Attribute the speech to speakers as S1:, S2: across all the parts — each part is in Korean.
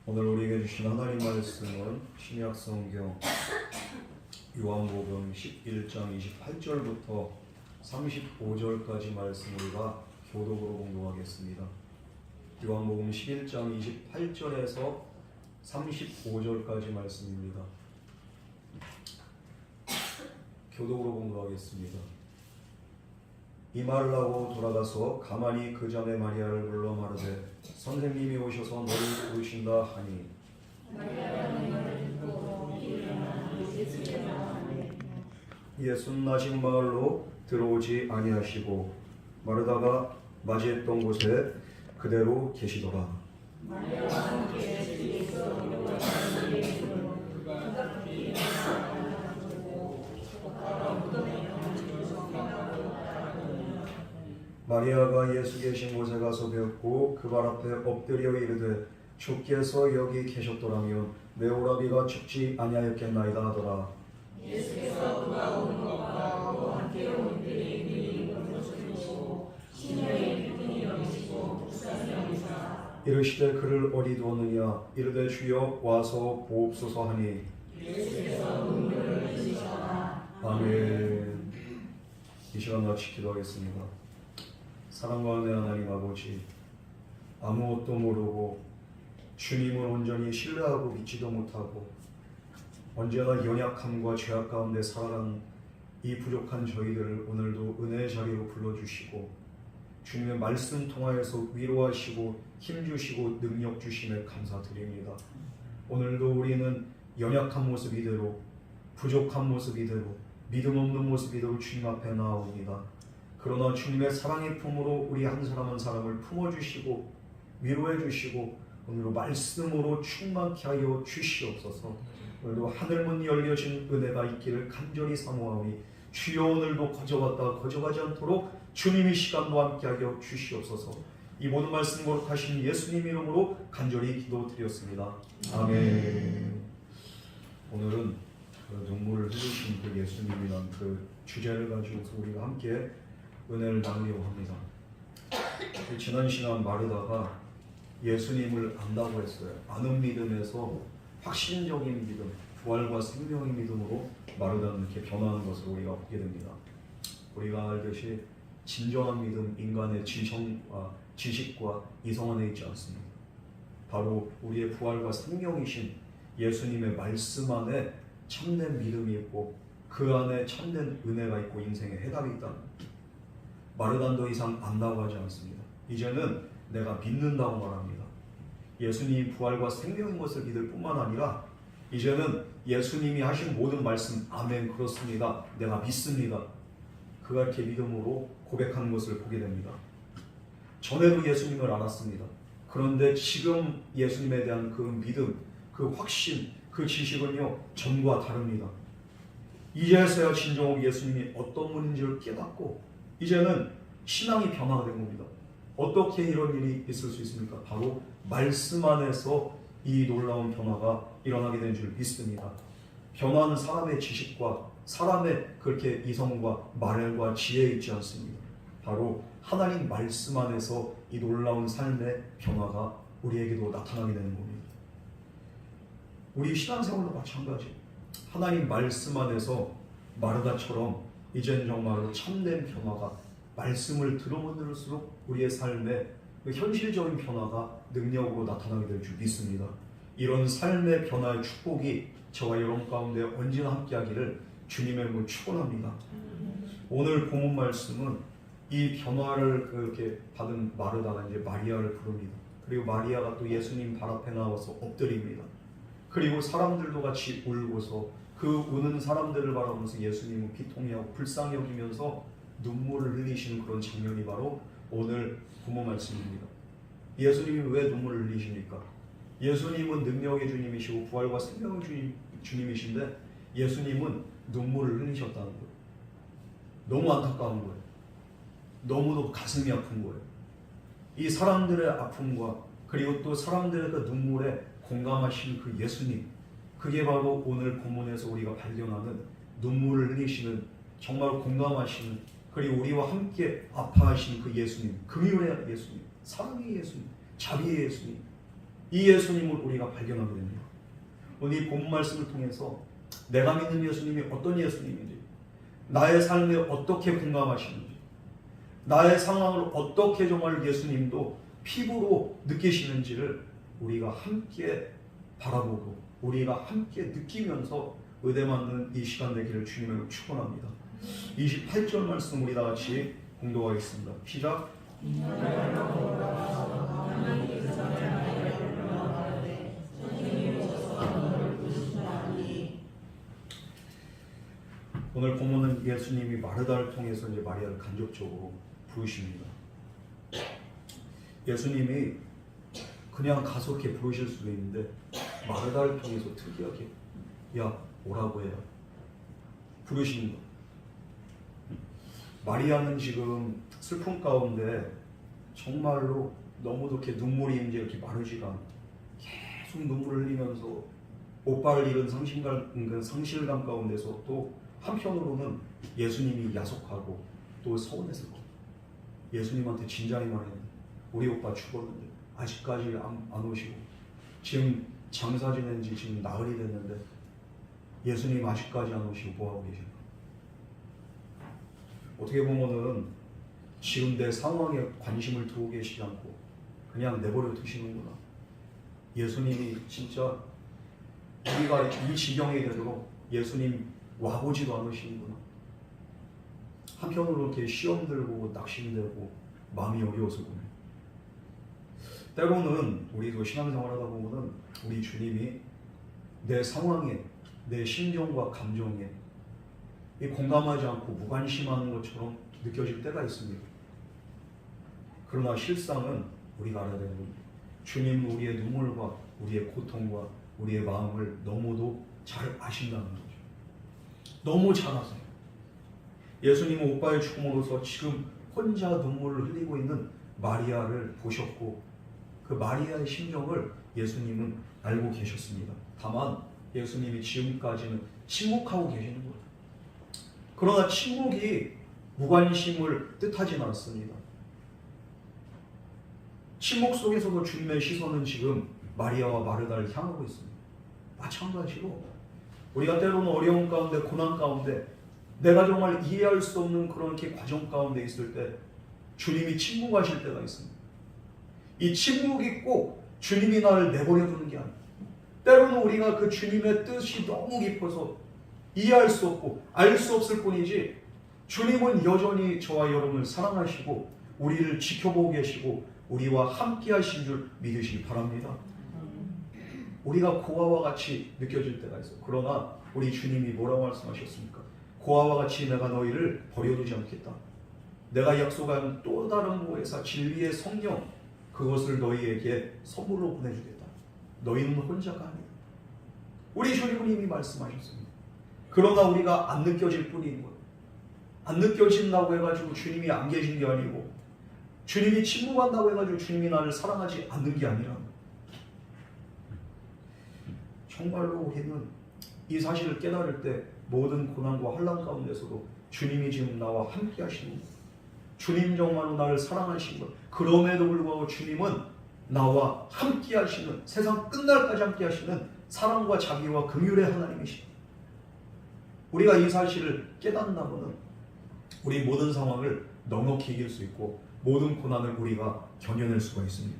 S1: 오늘 우리에게 주신 하나님 말씀은 신약 성경 요한복음 11장 28절부터 35절까지 말씀 우리가 교독으로 공독하겠습니다. 요한복음 11장 28절에서 35절까지 말씀입니다. 교독으로 공독하겠습니다. 이 말을 하고 돌아가서 가만히 그 전에 마리아를 불러 마르되 선생님이 오셔서 너를 부르신다 하니 예수는 나신 마을로 들어오지 아니하시고 마르다가 맞이했던 곳에 그대로 계시더라. 마리아가 예수 계신 곳에 가서 배웠고 그 발 앞에 엎드려 이르되 주께서 여기 계셨더라면 내 오라비가 죽지 아니하였겠나이다 하더라.
S2: 예수께서 그가 오는 것과 그와 함께 온 그의 이름이 것을 보시고 심령의 기쁨이 여기시고 불쌍히 여기사
S1: 이르시되 그를 어디 두었느냐 이르되 주여 와서 보옵소서 하니
S2: 예수께서 눈물을 흘리시더라.
S1: 아멘. 이 시간 같이 기도하겠습니다. 사랑과 은혜 하나님 아버지, 아무것도 모르고 주님을 온전히 신뢰하고 믿지도 못하고 언제나 연약함과 죄악 가운데 살아가는 이 부족한 저희들을 오늘도 은혜의 자리로 불러주시고 주님의 말씀 통하여서 위로하시고 힘주시고 능력 주심에 감사드립니다. 오늘도 우리는 연약한 모습 이대로, 부족한 모습 이대로, 믿음 없는 모습 이대로 주님 앞에 나아옵니다. 그러나 주님의 사랑의 품으로 우리 한 사람 한 사람을 품어주시고 위로해 주시고 오늘도 말씀으로 충만케 하여 주시옵소서. 오늘도 하늘문 열려진 은혜가 있기를 간절히 사모하오니 주여 오늘도 거저갔다가 거저가지 않도록 주님의 시간도 함께하여 주시옵소서. 이 모든 말씀 거룩하신 예수님 이름으로 간절히 기도드렸습니다. 아멘. 오늘은 그 눈물을 흘리신 그 예수님이란 그 주제를 가지고서 우리가 함께 은혜를 나누려고 합니다. 지난 시간 마르다가 예수님을 안다고 했어요. 아는 믿음에서 확신적인 믿음, 부활과 생명의 믿음으로 마르다는 이렇게 변화하는 것을 우리가 보게 됩니다. 우리가 알듯이 진정한 믿음, 인간의 지식과 이성 안에 있지 않습니다. 바로 우리의 부활과 생명이신 예수님의 말씀 안에 참된 믿음이 있고 그 안에 참된 은혜가 있고 인생의 해답이 있다. 마르다는 더 이상 안다고 하지 않습니다. 이제는 내가 믿는다고 말합니다. 예수님이 부활과 생명인 것을 믿을 뿐만 아니라 이제는 예수님이 하신 모든 말씀 아멘 그렇습니다. 내가 믿습니다. 그가 이렇게 믿음으로 고백하는 것을 보게 됩니다. 전에도 예수님을 알았습니다. 그런데 지금 예수님에 대한 그 믿음, 그 확신, 그 지식은요 전과 다릅니다. 이제서야 진정으로 예수님이 어떤 분인지를 깨닫고 이제는 신앙이 변화가 된 겁니다. 어떻게 이런 일이 있을 수 있습니까? 바로 말씀 안에서 이 놀라운 변화가 일어나게 된 줄 믿습니다. 변화는 사람의 지식과 사람의 그렇게 이성과 말과 지혜에 있지 않습니다. 바로 하나님 말씀 안에서 이 놀라운 삶의 변화가 우리에게도 나타나게 되는 겁니다. 우리 신앙생활도 마찬가지. 하나님 말씀 안에서 마르다처럼 이제는 정말로 참된 변화가 말씀을 들으면 들을수록 우리의 삶에 그 현실적인 변화가 능력으로 나타나게 될 줄 믿습니다. 이런 삶의 변화의 축복이 저와 여러분 가운데 언제나 함께하기를 주님의 이름으로 축원합니다. 오늘 본문 말씀은 이 변화를 그렇게 받은 마르다가 이제 마리아를 부릅니다. 그리고 마리아가 또 예수님 발 앞에 나와서 엎드립니다. 그리고 사람들도 같이 울고서 그 우는 사람들을 바라보면서 예수님은 비통해하고 불쌍히 여기면서 눈물을 흘리시는 그런 장면이 바로 오늘 본문 말씀입니다. 예수님이 왜 눈물을 흘리십니까? 예수님은 능력의 주님이시고 부활과 생명의 주님이신데 예수님은 눈물을 흘리셨다는 거예요. 너무 안타까운 거예요. 너무도 가슴이 아픈 거예요. 이 사람들의 아픔과 그리고 또 사람들의 그 눈물에 공감하신 그 예수님, 그게 바로 오늘 본문에서 우리가 발견하는 눈물을 흘리시는 정말 공감하시는 그리고 우리와 함께 아파하시는 그 예수님, 긍휼의 예수님, 사랑의 예수님, 자비의 예수님. 이 예수님을 우리가 발견하게 됩니다. 오늘 이 본 말씀을 통해서 내가 믿는 예수님이 어떤 예수님인지, 나의 삶에 어떻게 공감하시는지, 나의 상황을 어떻게 정말 예수님도 피부로 느끼시는지를 우리가 함께 바라보고 우리가 함께 느끼면서 은혜 받는 이 시간 되기를 주님을 축원합니다. 28절 말씀 우리 다 같이 공독하겠습니다. 시작. 오늘 본문은 예수님이 마르다를 통해서 이제 마리아를 간접적으로 부르십니다. 예수님이 그냥 가서 이렇게 부르실 수도 있는데 마르다를 통해서 특이하게 야 오라고 해요. 부르시는 거. 마리아는 지금 슬픔 가운데 정말로 너무도 이렇게 눈물이 이제 이렇게 마르지가 않고 계속 눈물을 흘리면서 오빠를 잃은 상실감 가운데서 또 한편으로는 예수님이 야속하고 또 서운했을 거예요. 예수님한테 진작에 말했는데 우리 오빠 죽었는데 아직까지 안 오시고 지금 장사 지낸 지 지금 나흘이 됐는데 예수님 아직까지 안 오시고 뭐하고 계신가? 어떻게 보면은 지금 내 상황에 관심을 두고 계시지 않고 그냥 내버려 두시는구나. 예수님이 진짜 우리가 이 지경에 되도록 예수님 와보지도 않으시는구나. 한편으로 이렇게 시험 들고 낙심되고 마음이 어려워서 보면 때로는 우리도 신앙생활 하다 보면은 우리 주님이 내 상황에 내 심정과 감정에 공감하지 않고 무관심하는 것처럼 느껴질 때가 있습니다. 그러나 실상은 우리가 알아야 되는 건 주님은 우리의 눈물과 우리의 고통과 우리의 마음을 너무도 잘 아신다는 거죠. 너무 잘 아세요. 예수님은 오빠의 죽음으로서 지금 혼자 눈물을 흘리고 있는 마리아를 보셨고 그 마리아의 심정을 예수님은 알고 계셨습니다. 다만 예수님이 지금까지는 침묵하고 계시는 거예요. 그러나 침묵이 무관심을 뜻하지는 않습니다. 침묵 속에서도 주님의 시선은 지금 마리아와 마르다를 향하고 있습니다. 마찬가지로 우리가 때로는 어려운 가운데 고난 가운데 내가 정말 이해할 수 없는 그런 이렇게 과정 가운데 있을 때 주님이 침묵하실 때가 있습니다. 이 침묵이 꼭 주님이 나를 내버려 두는 게 아니에요. 때로는 우리가 그 주님의 뜻이 너무 깊어서 이해할 수 없고 알 수 없을 뿐이지 주님은 여전히 저와 여러분을 사랑하시고 우리를 지켜보고 계시고 우리와 함께 하신 줄 믿으시기 바랍니다. 우리가 고아와 같이 느껴질 때가 있어요. 그러나 우리 주님이 뭐라고 말씀하셨습니까? 고아와 같이 내가 너희를 버려두지 않겠다. 내가 약속한 또 다른 보혜사 진리의 성령 그것을 너희에게 선물로 보내주겠다. 너희는 혼자가 아니다. 우리 주님은 이미 말씀하셨습니다. 그러나 우리가 안 느껴질 뿐인 거예요. 안 느껴진다고 해가지고 주님이 안 계신 게 아니고 주님이 침묵한다고 해가지고 주님이 나를 사랑하지 않는 게 아니라 정말로 우리는 이 사실을 깨달을 때 모든 고난과 환난 가운데서도 주님이 지금 나와 함께 하시는 것, 주님 정말로 나를 사랑하시는 것, 그럼에도 불구하고 주님은 나와 함께 하시는, 세상 끝날까지 함께 하시는 사랑과 자비와 긍휼의 하나님이십니다. 우리가 이 사실을 깨닫는다면 우리 모든 상황을 넉넉히 이길 수 있고 모든 고난을 우리가 견뎌낼 수가 있습니다.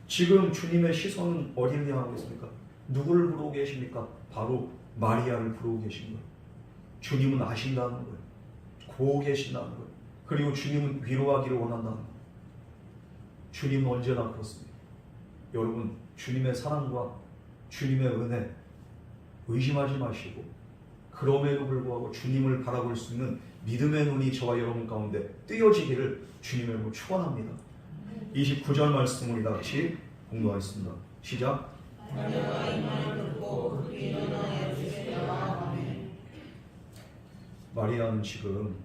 S1: 지금 주님의 시선은 어디를 향하고 있습니까? 누구를 부르고 계십니까? 바로 마리아를 부르고 계신 거예요. 주님은 아신다는 거예요. 보고 계신다는 거예요. 그리고 주님은 위로하기를 원한다는 거예요. 주님은 언제나 그렇습니다. 여러분, 주님의 사랑과 주님의 은혜 의심하지 마시고 그럼에도 불구하고 주님을 바라볼 수 있는 믿음의 눈이 저와 여러분 가운데 뜨여지기를 주님의 이름으로 축원합니다. 29절 말씀 우리 다 같이 공독하겠습니다. 시작. 마리아는 지금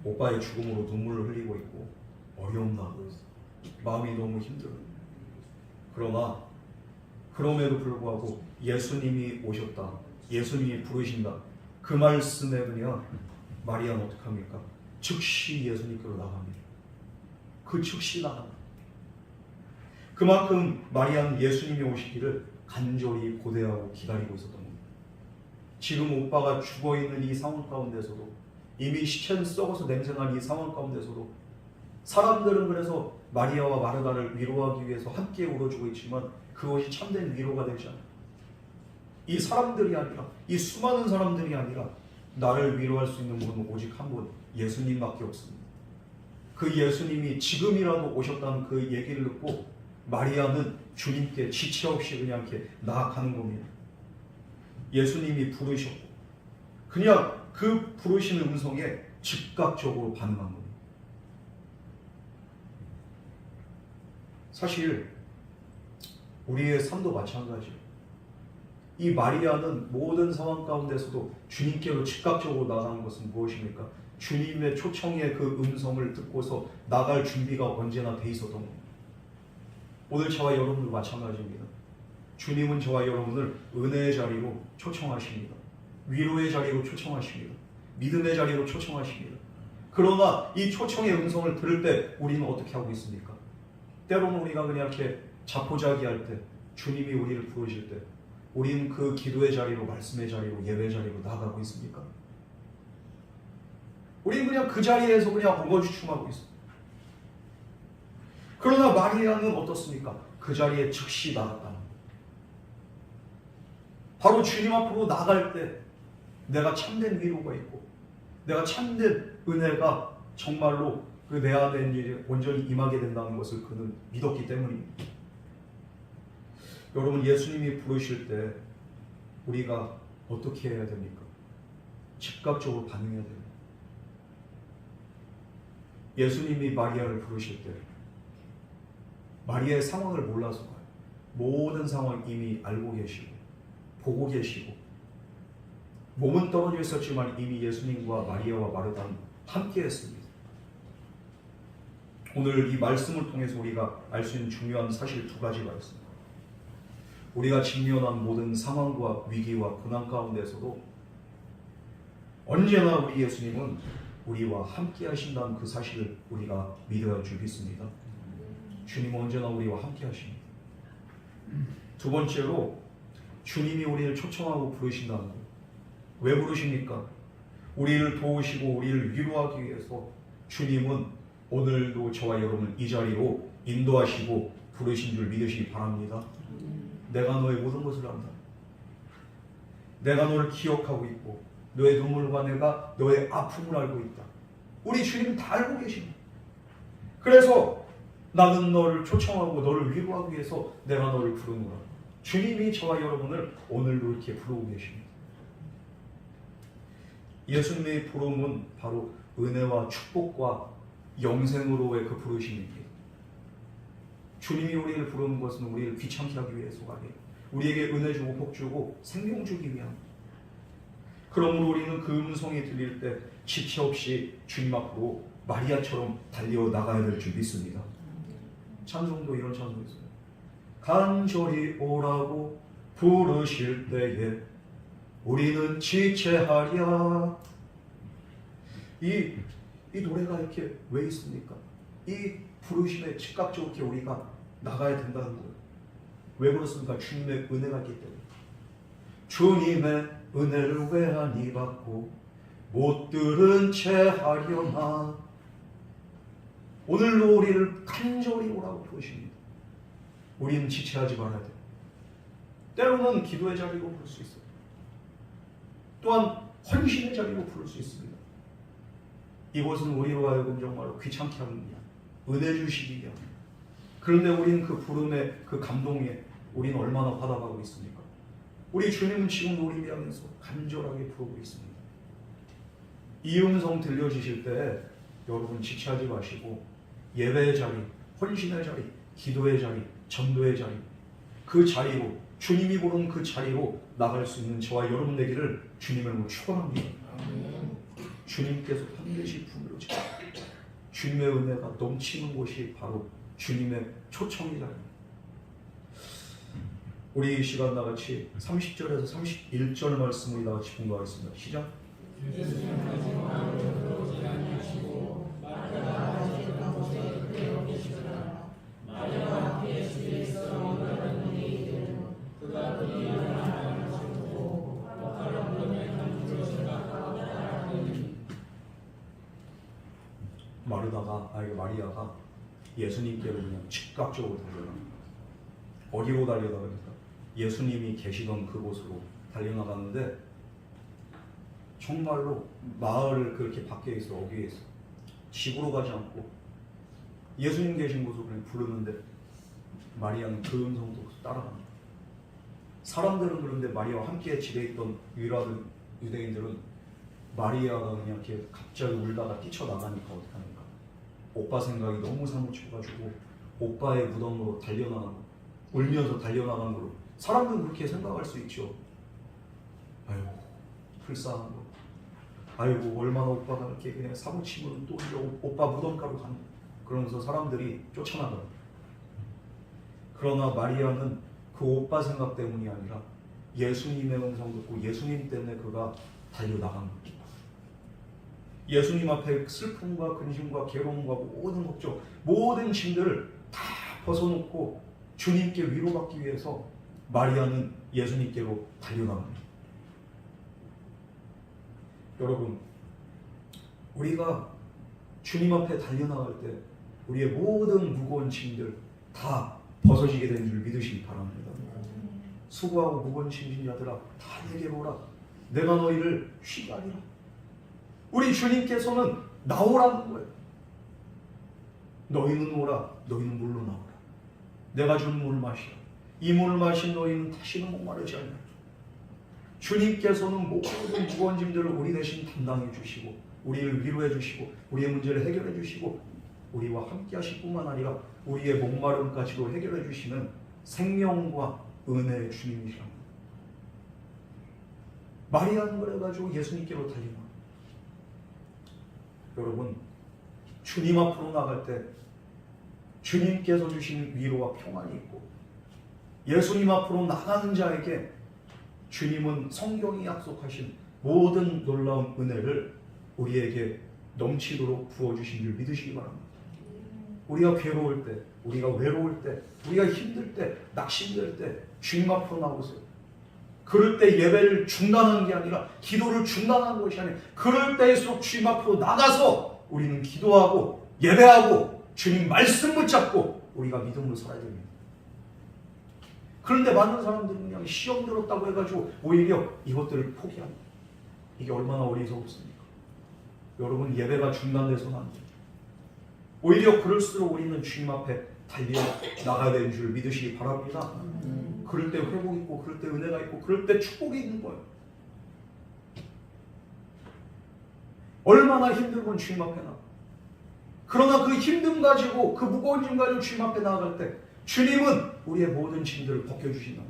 S1: 오빠의 죽음으로 눈물을 흘리고 있고 어려움 당하고 있어요. 마음이 너무 힘들어요. 그러나 그럼에도 불구하고 예수님이 오셨다. 예수님이 부르신다. 그 말씀에 그냥 마리아는 어떻게 합니까? 즉시 예수님께로 나갑니다. 그 즉시 나갑니다. 그만큼 마리아는 예수님이 오시기를 간절히 고대하고 기다리고 있었던 겁니다. 지금 오빠가 죽어있는 이 상황 가운데서도, 이미 시체는 썩어서 냄새난 이 상황 가운데서도 사람들은 그래서 마리아와 마르다를 위로하기 위해서 함께 울어주고 있지만 그것이 참된 위로가 되지 않아요. 이 사람들이 아니라, 이 수많은 사람들이 아니라 나를 위로할 수 있는 분은 오직 한 분, 예수님밖에 없습니다. 그 예수님이 지금이라도 오셨다는 그 얘기를 듣고 마리아는 주님께 지체 없이 그냥 이렇게 나아가는 겁니다. 예수님이 부르셨고 그냥 그 부르시는 음성에 즉각적으로 반응한 겁니다. 사실 우리의 삶도 마찬가지예요. 이 마리아는 모든 상황 가운데서도 주님께로 즉각적으로 나가는 것은 무엇입니까? 주님의 초청의 그 음성을 듣고서 나갈 준비가 언제나 돼 있었던 겁니다. 오늘 저와 여러분도 마찬가지입니다. 주님은 저와 여러분을 은혜의 자리로 초청하십니다. 위로의 자리로 초청하십니다. 믿음의 자리로 초청하십니다. 그러나 이 초청의 음성을 들을 때 우리는 어떻게 하고 있습니까? 때로는 우리가 그냥 이렇게 자포자기할 때, 주님이 우리를 부르실 때 우리는 그 기도의 자리로, 말씀의 자리로, 예배의 자리로 나아가고 있습니까? 우리는 그냥 그 자리에서 그냥 엉거주춤하고 있습니다. 그러나 마리아는 어떻습니까? 그 자리에 즉시 나갔다는 거예요. 바로 주님 앞으로 나갈 때 내가 참된 위로가 있고 내가 참된 은혜가 정말로 그 내 안에 있는 일에 온전히 임하게 된다는 것을 그는 믿었기 때문입니다. 여러분, 예수님이 부르실 때 우리가 어떻게 해야 됩니까? 즉각적으로 반응해야 됩니다. 예수님이 마리아를 부르실 때 마리아의 상황을 몰라서 가요. 모든 상황 이미 알고 계시고 보고 계시고 몸은 떨어져 있었지만 이미 예수님과 마리아와 마르다는 함께 했습니다. 오늘 이 말씀을 통해서 우리가 알 수 있는 중요한 사실 두 가지가 있습니다. 우리가 직면한 모든 상황과 위기와 고난 가운데서도 언제나 우리 예수님은 우리와 함께 하신다는 그 사실을 우리가 믿어야 주겠습니다. 주님은 언제나 우리와 함께 하십니다. 두 번째로 주님이 우리를 초청하고 부르신다는 거예요. 왜 부르십니까? 우리를 도우시고 우리를 위로하기 위해서 주님은 오늘도 저와 여러분을 이 자리로 인도하시고 부르신 줄 믿으시기 바랍니다. 내가 너의 모든 것을 안다. 내가 너를 기억하고 있고 너의 눈물과 내가 너의 아픔을 알고 있다. 우리 주님은 다 알고 계십니다. 그래서 나는 너를 초청하고 너를 위로하기 위해서 내가 너를 부르노라. 주님이 저와 여러분을 오늘도 이렇게 부르고 계십니다. 예수님의 부름은 바로 은혜와 축복과 영생으로의 그 부르심입니다. 주님이 우리를 부르는 것은 우리를 귀찮게 하기 위해서가 아니에요. 우리에게 은혜 주고 복 주고 생명 주기 위함. 그러므로 우리는 그 음성이 들릴 때 지체 없이 주님 앞으로 마리아처럼 달려 나가야 될 줄 믿습니다. 찬송도 이런 찬송이 있어요. 간절히 오라고 부르실 때에 우리는 지체하랴. 이 노래가 이렇게 왜 있습니까? 이 부르심에 즉각적으로 이렇게 우리가 나가야 된다는 거예요. 왜 그렇습니까? 주님의 은혜가 있기 때문에. 주님의 은혜를 외하니 받고 못 들은 채 하려나. 오늘도 우리를 간절히 오라고 부르십니다. 우리는 지체하지 말아야 돼요. 때로는 기도의 자리로 부를 수 있어요. 또한 헌신의 자리로 부를 수 있습니다. 이곳은 우리로 하여금 정말로 귀찮게 하는 게 은혜 주시기 위함. 그런데 우리는 그 부름의 그 감동에 우리는 얼마나 화답하고 있습니까? 우리 주님은 지금도 우리를 향해서 간절하게 부르고 있습니다. 이 음성 들려주실 때 여러분 지체하지 마시고 예배의 자리, 헌신의 자리, 기도의 자리, 전도의 자리, 그 자리로 주님이 부른 그 자리로 나갈 수 있는 저와 여러분 되기를 주님을 축원합니다. 주님께서 반드시 부르시고 주님의 은혜가 넘치는 곳이 바로 주님의 초청이잖아요. 우리 이 시간 나같이 30절에서 31절 말씀을 나같이 공부하겠습니다. 시작.
S2: 마리아와 함께
S1: 마리아가 예수님께로 그냥 즉각적으로 달려갑니다. 어디로 달려나갑니까? 예수님이 계시던 그곳으로 달려나갔는데 정말로 마을을 그렇게 밖에 있어 어귀에 있어 집으로 가지 않고 예수님 계신 곳으로 그냥 부르는데 마리아는 그 음성도 따라갑니다. 사람들은 그런데 마리아와 함께 집에 있던 유일하던 유대인들은 마리아가 그냥 이렇게 갑자기 울다가 뛰쳐나가니까 어떡합니까? 오빠 생각이 너무 사무쳐가지고 오빠의 무덤으로 달려나가는 거, 울면서 달려나가는 걸로 사람들은 그렇게 생각할 수 있죠. 아이고 불쌍한 거, 아이고 얼마나 오빠가 이렇게 그냥 사무치면 또 이제 오빠 무덤가로 가는 거. 그러면서 사람들이 쫓아나가요. 그러나 마리아는 그 오빠 생각 때문이 아니라 예수님의 음성 듣고 예수님 때문에 그가 달려나간 거죠. 예수님 앞에 슬픔과 근심과 괴로움과 모든 걱정, 모든 짐들을 다 벗어놓고 주님께 위로받기 위해서 마리아는 예수님께로 달려나갑니다. 여러분, 우리가 주님 앞에 달려나갈 때 우리의 모든 무거운 짐들 다 벗어지게 되는 줄 믿으시기 바랍니다. 수고하고 무거운 짐진 자들아 다 내게로 오라. 내가 너희를 쉬게 하리라. 우리 주님께서는 나오라는 거예요. 너희는 오라. 너희는 물로 나오라. 내가 준 물을 마시라. 이 물을 마신 너희는 다시는 목마르지 않으리라. 주님께서는 모든 무거운 짐들을 우리 대신 담당해 주시고 우리를 위로해 주시고 우리의 문제를 해결해 주시고 우리와 함께 하실 뿐만 아니라 우리의 목마름까지도 해결해 주시는 생명과 은혜의 주님이시랍니다. 마리아는 그래가지고 예수님께로 달려나. 여러분, 주님 앞으로 나갈 때 주님께서 주신 위로와 평안이 있고 예수님 앞으로 나가는 자에게 주님은 성경이 약속하신 모든 놀라운 은혜를 우리에게 넘치도록 부어주신 줄 믿으시기 바랍니다. 우리가 괴로울 때, 우리가 외로울 때, 우리가 힘들 때, 낙심될 때 주님 앞으로 나오세요. 그럴 때 예배를 중단하는 게 아니라 기도를 중단하는 것이 아니라 그럴 때일수록 주님 앞으로 나가서 우리는 기도하고 예배하고 주님 말씀 붙잡고 우리가 믿음으로 살아야 됩니다. 그런데 많은 사람들은 그냥 시험 들었다고 해가지고 오히려 이것들을 포기합니다. 이게 얼마나 어리석습니까? 여러분, 예배가 중단돼서는 안 돼요. 오히려 그럴수록 우리는 주님 앞에 달려 나가야 되는 줄 믿으시기 바랍니다. 그럴 때 회복 있고 그럴 때 은혜가 있고 그럴 때 축복이 있는 거예요. 얼마나 힘들건 주님 앞에 나가. 그러나 그 힘듦 가지고 그 무거운 짐 가지고 주님 앞에 나아갈 때 주님은 우리의 모든 짐들을 벗겨주신다.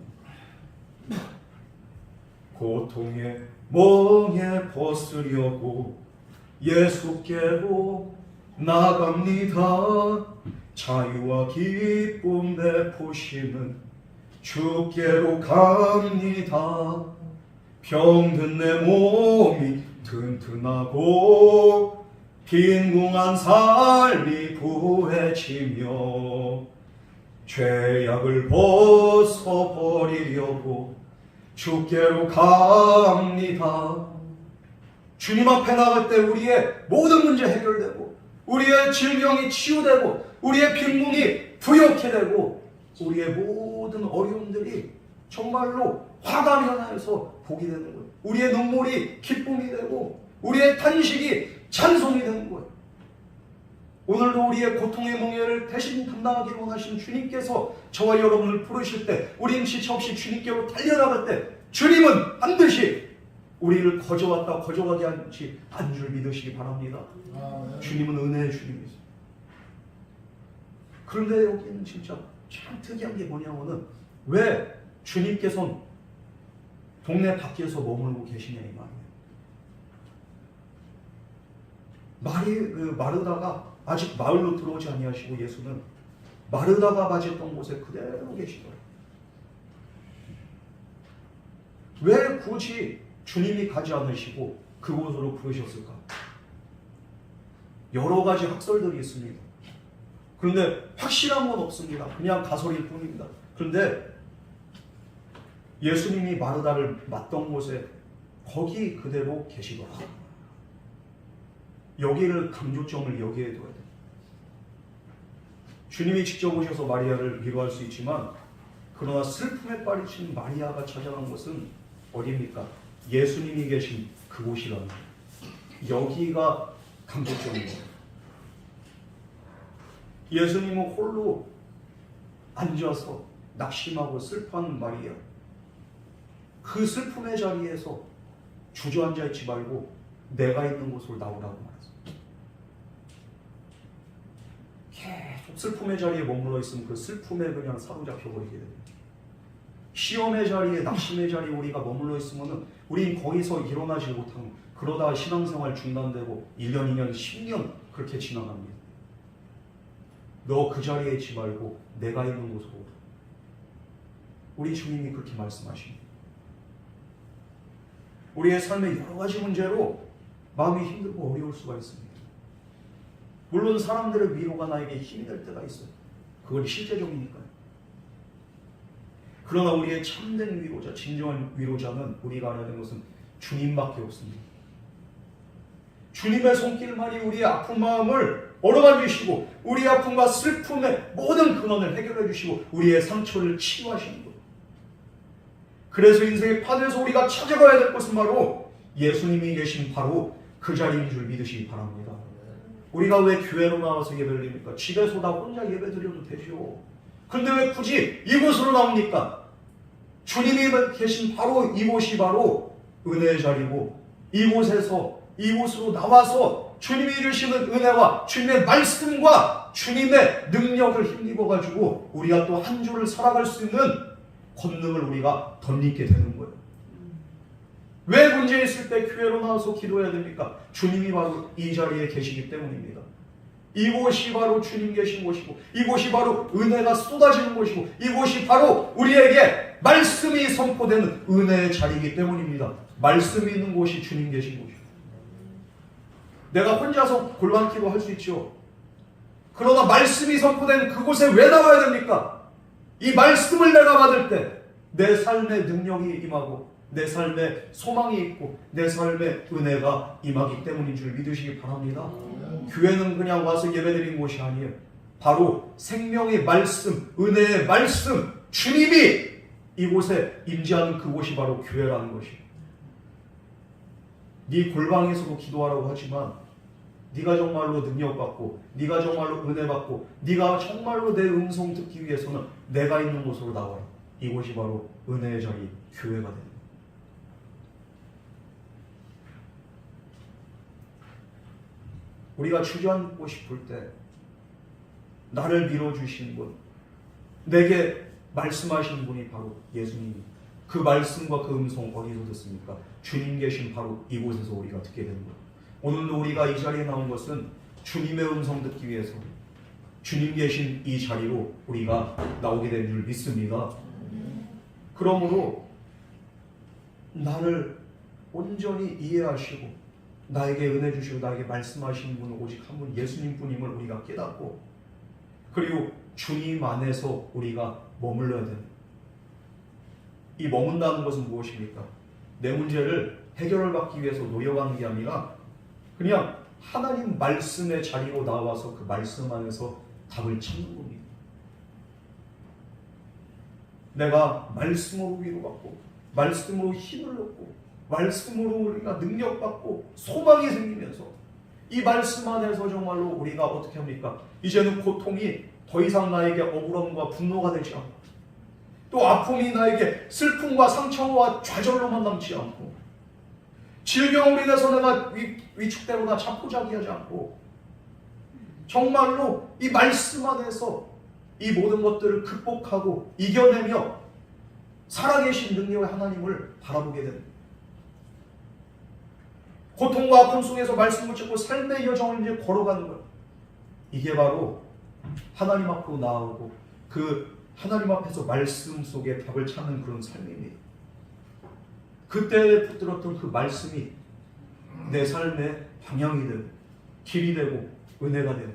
S1: 고통의 멍에 벗으려고 예수께로 나갑니다. 자유와 기쁨 베푸시는 주께로 갑니다. 병든 내 몸이 튼튼하고 빈궁한 삶이 부해지며 죄악을 벗어버리려고 주께로 갑니다. 주님 앞에 나갈 때 우리의 모든 문제 해결되고 우리의 질병이 치유되고 우리의 빈궁이 부욕해 되고 우리의 모든 어려움들이 정말로 화가 변화해서 복이 되는 거예요. 우리의 눈물이 기쁨이 되고 우리의 탄식이 찬송이 되는 거예요. 오늘도 우리의 고통의 몽해를 대신 담당하기를 원하신 주님께서 저와 여러분을 부르실 때 우리는 지체 없이 주님께로 달려나갈 때 주님은 반드시 우리를 거저가게 하지 않은 줄 믿으시기 바랍니다. 주님은 은혜의 주님이세요. 그런데 여기는 진짜 참 특이한 게 뭐냐면은 왜 주님께서는 동네 밖에서 머물고 계시냐 이 말이에요. 마르다가 아직 마을로 들어오지 아니하시고 예수는 마르다가 맞았던 곳에 그대로 계시더라고요. 왜 굳이 주님이 가지 않으시고 그곳으로 부르셨을까? 여러 가지 학설들이 있습니다. 그런데 확실한 건 없습니다. 그냥 가설일 뿐입니다. 그런데 예수님이 마르다를 맞던 곳에 거기 그대로 계시더라. 여기를 강조점을 여기에 둬야 돼요. 주님이 직접 오셔서 마리아를 위로할 수 있지만, 그러나 슬픔에 빠리친 마리아가 찾아간 곳은 어디입니까? 예수님이 계신 그곳이라는 거예요. 여기가 감격적인 거예요. 예수님은 홀로 앉아서 낙심하고 슬퍼하는 마리아, 그 슬픔의 자리에서 주저앉아 있지 말고 내가 있는 곳으로 나오라고 말했어요. 계속 슬픔의 자리에 머물러 있으면 그 슬픔에 그냥 사로잡혀 버리게 됩니다. 시험의 자리에, 낙심의 자리에 우리가 머물러 있으면 우린 거기서 일어나지 못하고, 그러다 신앙생활 중단되고 1년, 2년, 10년 그렇게 지나갑니다. 너 그 자리에 있지 말고 내가 있는 곳으로 오라. 우리 주님이 그렇게 말씀하십니다. 우리의 삶의 여러 가지 문제로 마음이 힘들고 어려울 수가 있습니다. 물론 사람들의 위로가 나에게 힘이 될 때가 있어요. 그건 실제적이니까요. 그러나 우리의 참된 위로자, 진정한 위로자는 우리가 알아야 되는 것은 주님밖에 없습니다. 주님의 손길만이 우리의 아픈 마음을 어루만져 주시고, 우리의 아픔과 슬픔의 모든 근원을 해결해 주시고, 우리의 상처를 치유하시는 것. 그래서 인생의 판에서 우리가 찾아가야 될 것은 바로 예수님이 계신 바로 그 자리인 줄 믿으시기 바랍니다. 우리가 왜 교회로 나와서 예배를 드립니까? 집에서 나 혼자 예배 드려도 되죠. 근데 왜 굳이 이곳으로 나옵니까? 주님이 계신 바로 이곳이 바로 은혜의 자리고, 이곳으로 나와서 주님이 주시는 은혜와 주님의 말씀과 주님의 능력을 힘입어 가지고 우리가 또 한 주를 살아갈 수 있는 권능을 우리가 덧입게 되는 거예요. 왜 문제 있을 때 교회로 나와서 기도해야 됩니까? 주님이 바로 이 자리에 계시기 때문입니다. 이곳이 바로 주님 계신 곳이고, 이곳이 바로 은혜가 쏟아지는 곳이고, 이곳이 바로 우리에게 말씀이 선포되는 은혜의 자리이기 때문입니다. 말씀이 있는 곳이 주님 계신 곳이고, 내가 혼자서 골방기도 할 수 있죠. 그러나 말씀이 선포된 그곳에 왜 나와야 됩니까? 이 말씀을 내가 받을 때 내 삶의 능력이 임하고, 내 삶에 소망이 있고, 내 삶에 은혜가 임하기 때문인 줄 믿으시기 바랍니다. 교회는 그냥 와서 예배드리는 곳이 아니에요. 바로 생명의 말씀, 은혜의 말씀, 주님이 이곳에 임재하는 그곳이 바로 교회라는 것이에요. 네 골방에서도 기도하라고 하지만, 네가 정말로 능력받고, 네가 정말로 은혜받고, 네가 정말로 내 음성 듣기 위해서는 내가 있는 곳으로 나와라. 이곳이 바로 은혜의 자리, 교회가 됩니다. 우리가 주저앉고 싶을 때 나를 밀어주신 분, 내게 말씀하시는 분이 바로 예수님입니다. 그 말씀과 그 음성 어디서 듣습니까? 주님 계신 바로 이곳에서 우리가 듣게 되는 거예요. 오늘도 우리가 이 자리에 나온 것은 주님의 음성 듣기 위해서 주님 계신 이 자리로 우리가 나오게 된 줄 믿습니다. 그러므로 나를 온전히 이해하시고 나에게 은혜 주시고 나에게 말씀하시는 분은 오직 한 분 예수님 뿐임을 우리가 깨닫고, 그리고 주님 안에서 우리가 머물러야 됩니다. 이 머문다는 것은 무엇입니까? 내 문제를 해결을 받기 위해서 노력하는 게 아니라 그냥 하나님 말씀의 자리로 나와서 그 말씀 안에서 답을 찾는 겁니다. 내가 말씀으로 위로받고, 말씀으로 힘을 얻고, 말씀으로 우리가 능력받고 소망이 생기면서 이 말씀 안에서 정말로 우리가 어떻게 합니까? 이제는 고통이 더 이상 나에게 억울함과 분노가 되지 않고, 또 아픔이 나에게 슬픔과 상처와 좌절로만 남지 않고, 질병으로 인해서 내가 위축되거나 자포자기하지 않고, 정말로 이 말씀 안에서 이 모든 것들을 극복하고 이겨내며 살아계신 능력의 하나님을 바라보게 됩니다. 고통과 아픔 속에서 말씀 붙잡고 삶의 여정을 이제 걸어가는 거예요. 이게 바로 하나님 앞으로 나아오고 그 하나님 앞에서 말씀 속에 답을 찾는 그런 삶입니다. 그때 붙들었던 그 말씀이 내 삶의 방향이 되고 길이 되고 은혜가 되고,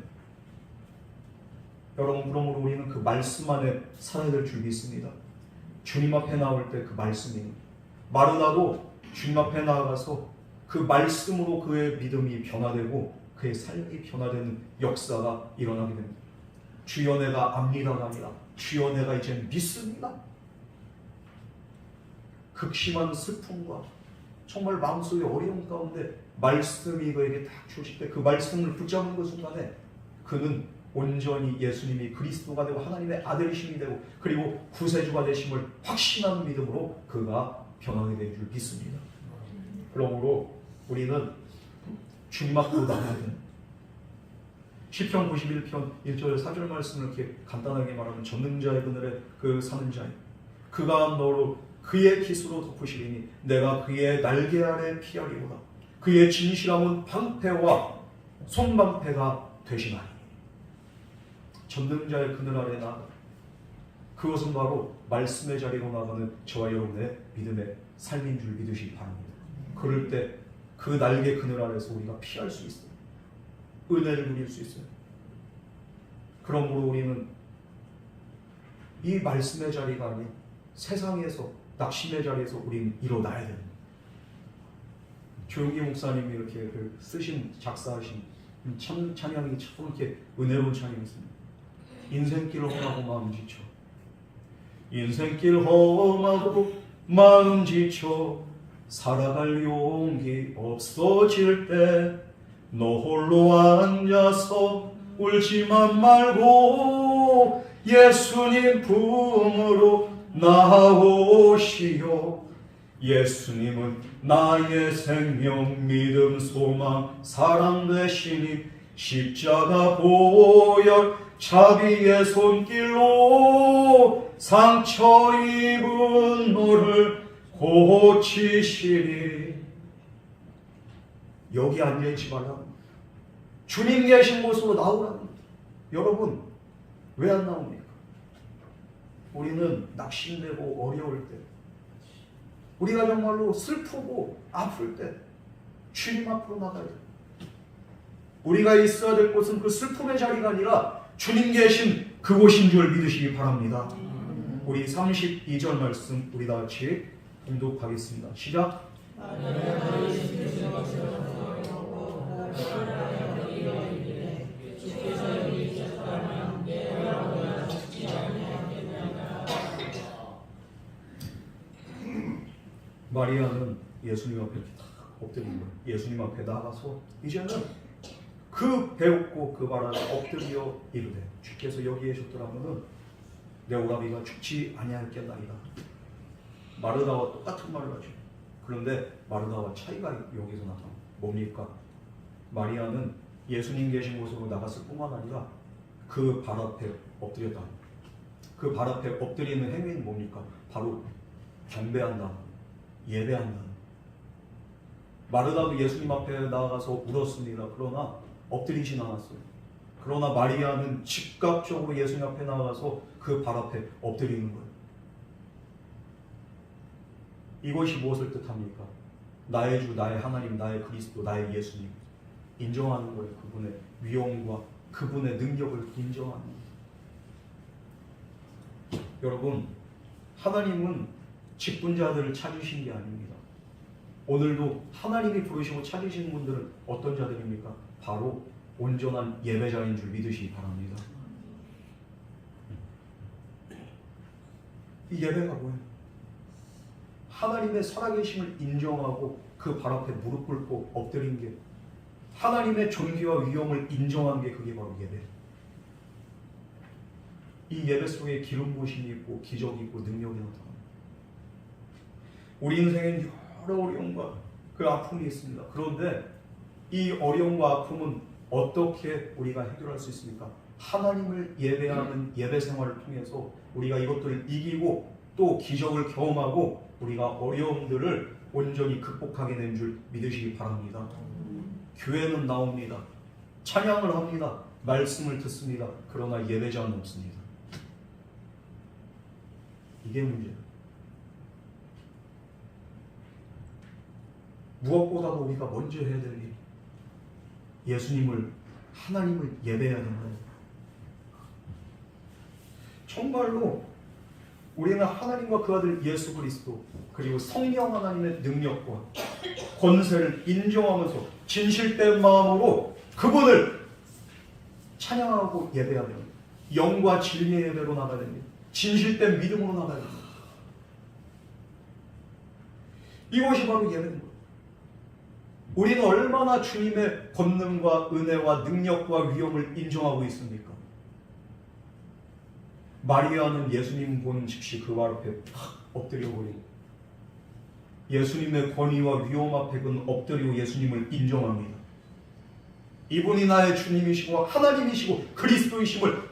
S1: 여러분, 그러므로 우리는 그 말씀 안에 살아야 될 줄 믿습니다. 주님 앞에 나올 때 그 말씀이 마르다도 주님 앞에 나아가서 그 말씀으로 그의 믿음이 변화되고 그의 삶이 변화되는 역사가 일어나게 됩니다. 주여 내가 압니다가 아니라 주여 내가 이제 믿습니다. 극심한 슬픔과 정말 마음속의 어려움 가운데 말씀이 그에게 딱 주실 때 그 말씀을 붙잡는 그 순간에 그는 온전히 예수님이 그리스도가 되고 하나님의 아들이심이 되고 그리고 구세주가 되심을 확신하는 믿음으로 그가 변하게 될 줄 믿습니다. 그러므로 우리는 주님앞으로 나가야 됩니다. 시편 91편 1절 4절 말씀을 이렇게 간단하게 말하면 전능자의 그늘에 그 사는 자여 그가 너로 그의 깃으로 덮으시리니 내가 그의 날개 아래 피하리로다. 그의 진실함은 방패와 손방패가 되시나니. 전능자의 그늘 아래 나아가 그것은 바로 말씀의 자리로 나가는 저와 여러분의 믿음의 삶인 줄 믿으시기 바랍니다. 그럴 때 그 날개 그늘 아래서 우리가 피할 수 있어요. 은혜를 누릴 수 있어요. 그러므로 우리는 이 말씀의 자리가 아닌 세상에서 낙심의 자리에서 우리는 일어나야 됩니다. 조용기 목사님이 이렇게 쓰신 작사하신 찬양이 참 이렇게 은혜로운 찬양이었습니다. 인생길 험하고 마음 지쳐 인생길 험하고 마음 지쳐 살아갈 용기 없어질 때 너 홀로 앉아서 울지만 말고 예수님 품으로 나오시오. 예수님은 나의 생명 믿음 소망 사랑 되시니 십자가 보혈 자비의 손길로 상처 입은 너를 고치시리. 여기 앉아있지 말라. 주님 계신 곳으로 나오라는. 여러분 왜 안 나옵니까? 우리는 낙심되고 어려울 때, 우리가 정말로 슬프고 아플 때 주님 앞으로 나가야 돼요. 우리가 있어야 될 곳은 그 슬픔의 자리가 아니라 주님 계신 그곳인 줄 믿으시기 바랍니다. 우리 32절 말씀 우리 다 같이 공독하겠습니다. 시작. 마리아는 예수님 앞에 딱 엎드린 거예요. 예수님 앞에 나가서 이제는 그 배웠고 그 말 안에 엎드려 이르되 주께서 여기에 계셨더라면은 내 오라비가 죽지 아니하였겠나이다. 마르다와 똑같은 말을 하죠. 그런데 마르다와 차이가 여기서 나타납니다. 뭡니까? 마리아는 예수님 계신 곳으로 나갔을 뿐만 아니라 그 발 앞에 엎드렸다. 그 발 앞에 엎드리는 행위는 뭡니까? 바로 경배한다, 예배한다. 마르다도 예수님 앞에 나가서 울었습니다. 그러나 엎드리진 않았어요. 그러나 마리아는 즉각적으로 예수님 앞에 나가서 그 발 앞에 엎드리는 거예요. 이것이 무엇을 뜻합니까? 나의 주, 나의 하나님, 나의 그리스도, 나의 예수님 인정하는 거예요. 그분의 위엄과 그분의 능력을 인정하는 거예요. 여러분, 하나님은 직분자들을 찾으신 게 아닙니다. 오늘도 하나님이 부르시고 찾으신 분들은 어떤 자들입니까? 바로 온전한 예배자인 줄 믿으시기 바랍니다. 이 예배가 뭐예요? 하나님의 살아계심을 인정하고 그 발 앞에 무릎 꿇고 엎드린 게, 하나님의 존귀와 위엄을 인정한 게 그게 바로 예배예요. 이 예배 속에 기름 부으심이 있고 기적이 있고 능력이 나타납니다. 우리 인생엔 여러 어려움과 그 아픔이 있습니다. 그런데 이 어려움과 아픔은 어떻게 우리가 해결할 수 있습니까? 하나님을 예배하는 예배 생활을 통해서 우리가 이것들을 이기고 또 기적을 경험하고 우리가 어려움들을 온전히 극복하게 된 줄 믿으시기 바랍니다. 교회는 나옵니다. 찬양을 합니다. 말씀을 듣습니다. 그러나 예배자는 없습니다. 이게 문제예요. 무엇보다도 우리가 먼저 해야 될 일, 예수님을, 하나님을 예배해야 된다. 정말로 우리는 하나님과 그 아들 예수 그리스도 그리고 성령 하나님의 능력과 권세를 인정하면서 진실된 마음으로 그분을 찬양하고 예배해야 됩니다. 영과 진리의 예배로 나가야 됩니다. 진실된 믿음으로 나가야 됩니다. 이것이 바로 예배인 거예요. 우리는 얼마나 주님의 권능과 은혜와 능력과 위엄을 인정하고 있습니까? 마리아는 예수님 본 즉시 그 발 앞에 팍 엎드려버리고 예수님의 권위와 위엄 앞에 그는 엎드리고 예수님을 인정합니다. 이분이 나의 주님이시고 하나님이시고 그리스도이심을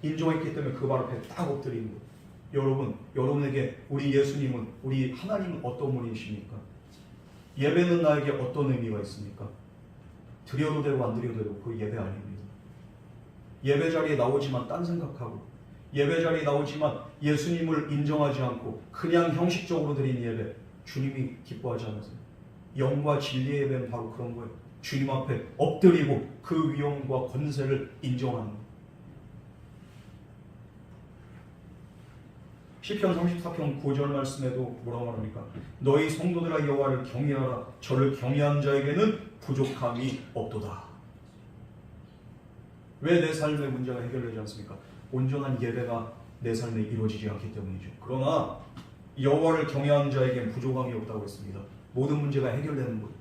S1: 인정했기 때문에 그 발 앞에 딱 엎드리는 거예요. 여러분, 여러분에게 우리 예수님은, 우리 하나님은 어떤 분이십니까? 예배는 나에게 어떤 의미가 있습니까? 드려도 되고 안 드려도 되고 그 예배 아닙니다. 예배 자리에 나오지만 딴 생각하고 예배 자리에 나오지만 예수님을 인정하지 않고 그냥 형식적으로 드린 예배, 주님이 기뻐하지 않으세요? 영과 진리의 예배는 바로 그런 거예요. 주님 앞에 엎드리고 그 위엄과 권세를 인정하는 거예요. 시편 34편 9절 말씀에도 뭐라고 말합니까? 너희 성도들아 여호와를 경외하라. 저를 경외하는 자에게는 부족함이 없도다. 왜 내 삶의 문제가 해결되지 않습니까? 온전한 예배가 내 삶에 이루어지지 않기 때문이죠. 그러나 여호와를 경외하는 자에게는 부족함이 없다고 했습니다. 모든 문제가 해결되는 거예요.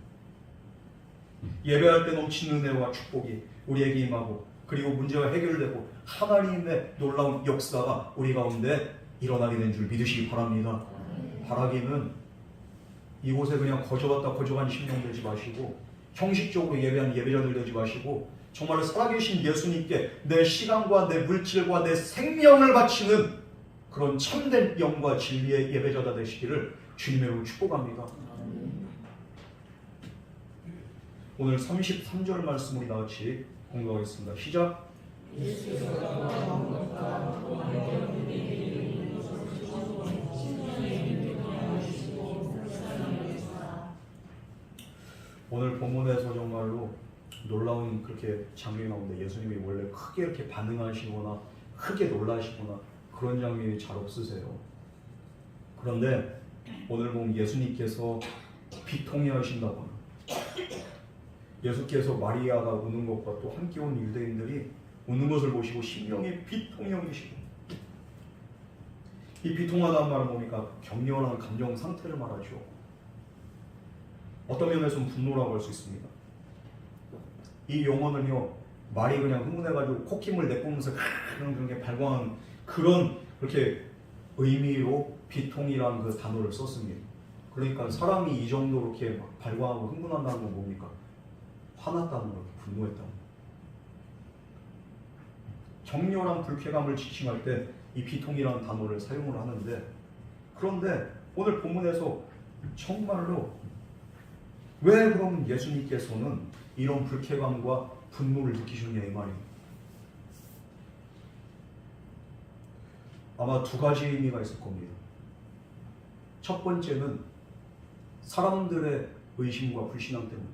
S1: 예배할 때 넘치는 은혜와 축복이 우리에게 임하고 그리고 문제가 해결되고 하나님의 놀라운 역사가 우리 가운데 일어나게 된 줄 믿으시기 바랍니다. 바라기는 이곳에 그냥 거저간 심령 되지 마시고 형식적으로 예배한 예배자들 되지 마시고 정말로 살아계신 예수님께 내 시간과 내 물질과 내 생명을 바치는 그런 참된 영과 진리의 예배자가 되시기를 주님의 이름으로 축복합니다. 오늘 33절 말씀 우리 나같이 공부하겠습니다. 시작. 오늘 본문에서 정말로 놀라운 그렇게 장면이 나오는데 예수님이 원래 크게 이렇게 반응하시거나 크게 놀라시거나 그런 장면이 잘 없으세요. 그런데 오늘 보면 예수님께서 비통해 하신다거나 예수께서 마리아가 우는 것과 또 함께 온 유대인들이 우는 것을 보시고 심령이 비통해하시고 이 비통하다는 말은 뭡니까? 격렬한 감정 상태를 말하죠. 어떤 면에서는 분노라고 할 수 있습니다. 이 용어는요, 말이 그냥 흥분해가지고 콧김을 내뿜으면서 그런 게 발광하는 그런 그렇게 의미로 비통이라는 그 단어를 썼습니다. 그러니까 사람이 이 정도로 이렇게 막 발광하고 흥분한다는 건 뭡니까? 화났다는 거, 분노했다는 거. 격렬한 불쾌감을 지칭할 때 이 비통이라는 단어를 사용을 하는데 그런데 오늘 본문에서 정말로 왜 그럼 예수님께서는 이런 불쾌감과 분노를 느끼셨냐 이 말입니다. 아마 두 가지 의미가 있을 겁니다. 첫 번째는 사람들의 의심과 불신앙 때문에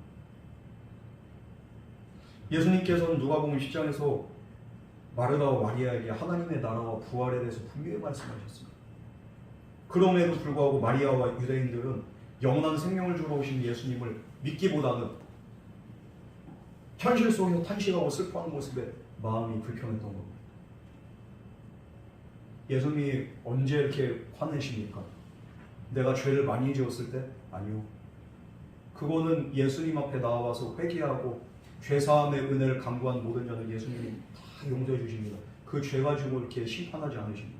S1: 예수님께서는 누가복음 10장에서 마르다와 마리아에게 하나님의 나라와 부활에 대해서 분명히 말씀하셨습니다. 그럼에도 불구하고 마리아와 유대인들은 영원한 생명을 주러 오신 예수님을 믿기보다는 현실 속에서 탄식하고 슬퍼하는 모습에 마음이 불편했던 겁니다. 예수님이 언제 이렇게 화내십니까? 내가 죄를 많이 지었을 때? 아니요. 그거는 예수님 앞에 나와서 회개하고 죄사함의 은혜를 강구한 모든 자는 예수님이 다 용서해 주십니다. 그 죄 가지고 이렇게 심판하지 않으십니다.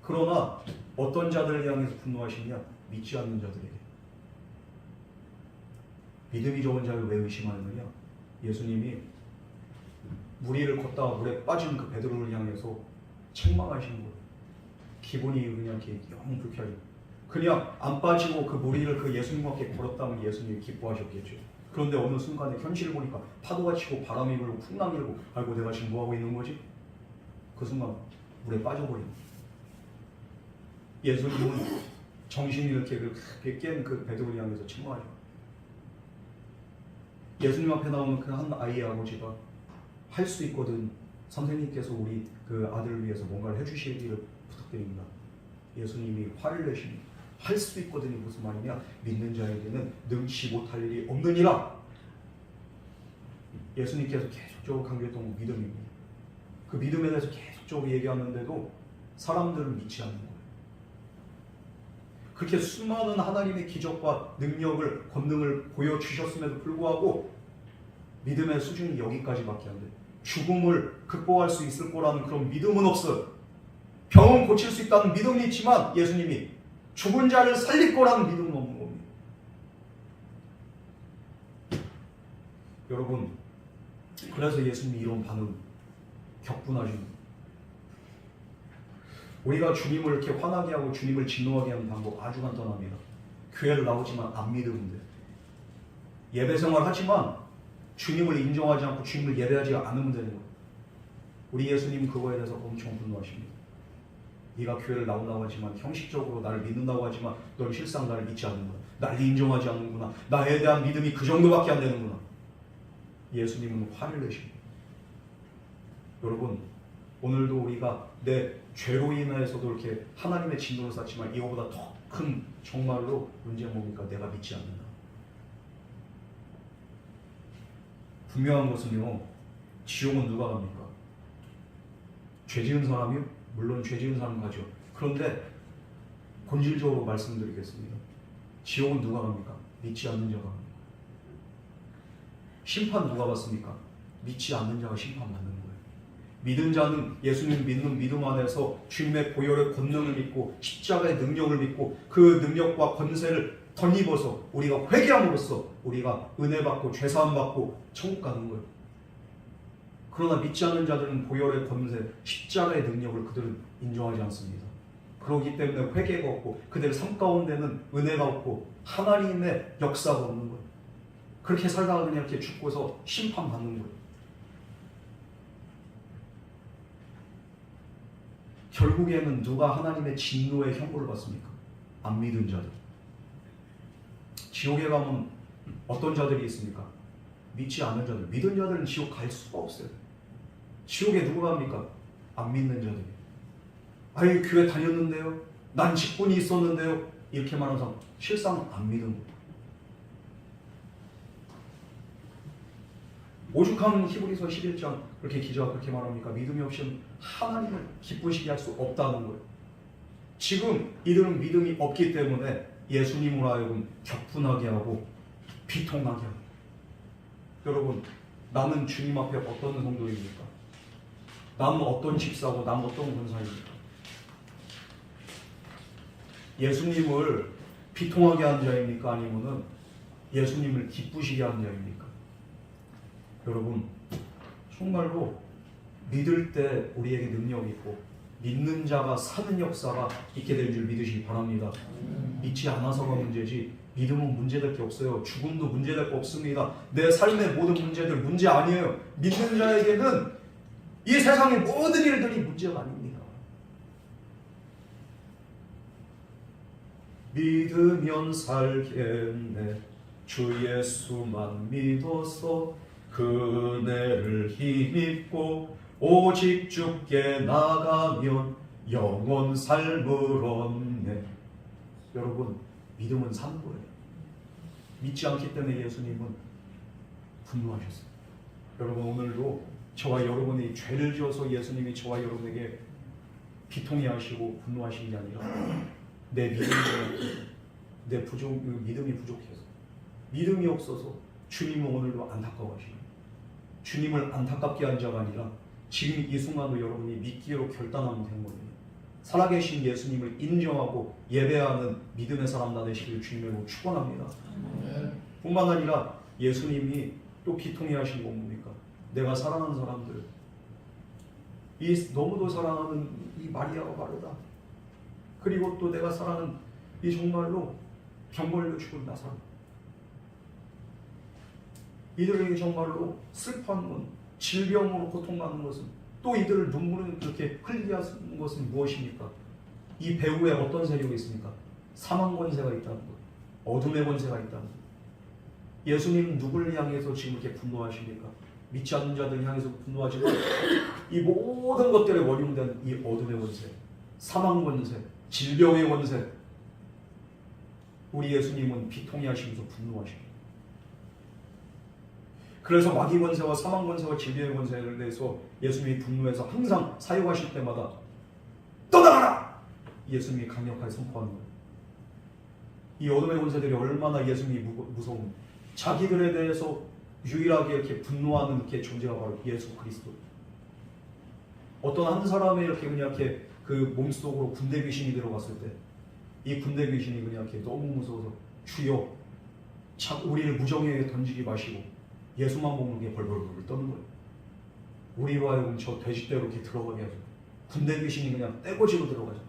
S1: 그러나 어떤 자들을 향해서 분노하시냐? 믿지 않는 자들에게. 믿음이 적은 자를 왜 의심하느냐? 예수님이 무리를 걷다가 물에 빠진 그 베드로를 향해서 책망하시는 거예요. 기분이 그냥 이렇게 영 불쾌하죠. 그냥 안 빠지고 그 무리를 그 예수님과 함께 걸었다면 예수님이 기뻐하셨겠죠. 그런데 어느 순간에 현실을 보니까 파도가 치고 바람이 불고 풍랑이 불고 아이고 내가 지금 뭐하고 있는 거지? 그 순간 물에 빠져버린 거예요. 예수님은 정신이 이렇게 깬 그 베드로를 향해서 책망하죠. 예수님 앞에 나오는 그 한 아이의 아버지가 할 수 있거든. 선생님께서 우리 그 아들을 위해서 뭔가를 해주시기를 부탁드립니다. 예수님이 화를 내십니다. 할 수 있거든이 무슨 말이냐? 믿는 자에게는 능치 못할 일이 없느니라. 예수님께서 계속적으로 강조했던 건 믿음입니다. 그 믿음에 대해서 계속적으로 얘기하는데도 사람들은 믿지 않는 거예요. 그렇게 수많은 하나님의 기적과 능력을, 권능을 보여주셨음에도 불구하고 믿음의 수준이 여기까지밖에 안 돼요. 죽음을 극복할 수 있을 거라는 그런 믿음은 없어요. 병은 고칠 수 있다는 믿음이 있지만 예수님이 죽은 자를 살릴 거라는 믿음은 없는 겁니다. 여러분, 그래서 예수님이 이런 반응 격분하십니다. 우리가 주님을 이렇게 화나게 하고 주님을 진노하게 하는 방법 아주 간단합니다. 교회를 나오지만 안 믿으면 돼요. 예배 생활 하지만 주님을 인정하지 않고 주님을 예배하지 않으면 되는 거예요. 우리 예수님은 그거에 대해서 엄청 분노하십니다. 네가 교회를 나온다고 하지만 형식적으로 나를 믿는다고 하지만 넌 실상 나를 믿지 않는구나. 나를 인정하지 않는구나. 나에 대한 믿음이 그 정도밖에 안 되는구나. 예수님은 화를 내십니다. 여러분, 오늘도 우리가 내 죄로 인해서도 이렇게 하나님의 진노를 쌓지만 이거보다 더 큰 정말로 문제는 뭡니까? 내가 믿지 않는다. 분명한 것은요, 지옥은 누가 갑니까? 죄 지은 사람이요? 물론 죄 지은 사람 가죠. 그런데 본질적으로 말씀드리겠습니다. 지옥은 누가 갑니까? 믿지 않는 자가 갑니다. 심판 누가 받습니까? 믿지 않는 자가 심판받는 거예요. 믿은 자는 예수님 믿는 믿음 안에서 주님의 보혈의 권능을 믿고 십자가의 능력을 믿고 그 능력과 권세를 덧입어서 우리가 회개함으로써 우리가 은혜 받고 죄사함 받고 천국 가는 거예요. 그러나 믿지 않는 자들은 보혈의 권세, 십자가의 능력을 그들은 인정하지 않습니다. 그렇기 때문에 회개가 없고 그들의 삶 가운데는 은혜가 없고 하나님의 역사가 없는 거예요. 그렇게 살다가 그냥 이렇게 죽고서 심판받는 거예요. 결국에는 누가 하나님의 진노의 형벌을 받습니까? 안 믿은 자들. 지옥에 가면 어떤 자들이 있습니까? 믿지 않는 자들. 믿은 자들은 지옥 갈 수가 없어요. 지옥에 누가 갑니까? 안 믿는 자들이. 아예 교회 다녔는데요. 난 직분이 있었는데요. 이렇게 말하는 사람 실상 안 믿은 거예요. 오죽한 히브리서 11장 그렇게 기자가 그렇게 말합니까? 믿음이 없이는 하나님을 기쁘시게 할 수 없다는 거예요. 지금 이들은 믿음이 없기 때문에 예수님으로 하여금 격분하게 하고 비통하게 하고. 여러분, 나는 주님 앞에 어떤 성도입니까? 나는 어떤 집사고 나는 어떤 권사입니까? 예수님을 비통하게 하는 자입니까? 아니면은 예수님을 기쁘시게 하는 자입니까? 여러분, 정말로 믿을 때 우리에게 능력이 있고 믿는 자가 사는 역사가 있게 될 줄 믿으시기 바랍니다. 믿지 않아서가 문제지 믿음은 문제될 게 없어요. 죽음도 문제될 거 없습니다. 내 삶의 모든 문제들 문제 아니에요. 믿는 자에게는 이 세상의 모든 일들이 문제가 아닙니다. 믿으면 살겠네. 주 예수만 믿어서 그 은혜를 힘입고 오직 주께 나가면 영원 삶을 얻네. 여러분, 믿음은 사는 거예요. 믿지 않기 때문에 예수님은 분노하셨어요. 여러분, 오늘도 저와 여러분이 죄를 지어서 예수님이 저와 여러분에게 비통해 하시고 분노하신 게 아니라 내 믿음이 부족해서, 믿음이 없어서 주님은 오늘도 안타까워하시는, 주님을 안타깝게 한 자가 아니라 지금 이 순간도 여러분이 믿기로 결단하면 되는 겁니다. 살아계신 예수님을 인정하고 예배하는 믿음의 사람 다 되시길 주님으로 축원합니다. 뿐만 아니라 예수님이 또 비통해 하신 건 뭡니까? 내가 사랑하는 사람들, 이 너무도 사랑하는 이 마리아와 마르다, 그리고 또 내가 사랑하는 이 정말로 병 걸려 죽은 나사로, 이들에게 정말로 슬퍼하는 건, 질병으로 고통받는 것은, 또 이들을 눈물을 그렇게 흘리게 하는 것은 무엇입니까? 이 배후에 어떤 세력이 있습니까? 사망 권세가 있다는 것, 어둠의 권세가 있다는 것. 예수님은 누구를 향해서 지금 이렇게 분노하십니까? 믿지 않는 자들 향해서 분노하지만 이 모든 것들에 원흉된 이 어둠의 권세, 사망 권세, 질병의 권세, 우리 예수님은 비통해 하시면서 분노하십니다. 그래서 마귀 권세와 사망 권세와 진리의 권세에 대해서 예수님이 분노해서 항상 사역하실 때마다 떠나가라! 예수님이 강력하게 선포하는 거예요. 이 어둠의 권세들이 얼마나 예수님이 무서운, 자기들에 대해서 유일하게 이렇게 분노하는 이렇게 존재가 바로 예수 그리스도. 어떤 한 사람의 이렇게 그냥 이렇게 그 몸속으로 군대 귀신이 들어갔을 때, 이 군대 귀신이 그냥 이렇게 너무 무서워서 주여, 우리를 무정에게 던지지 마시고 예수만 보는 게 벌벌벌 떠는 거예요. 우리로 하여금 저 돼지떼로 이렇게 들어가게 하죠. 군대 귀신이 그냥 떼거지로 들어가죠.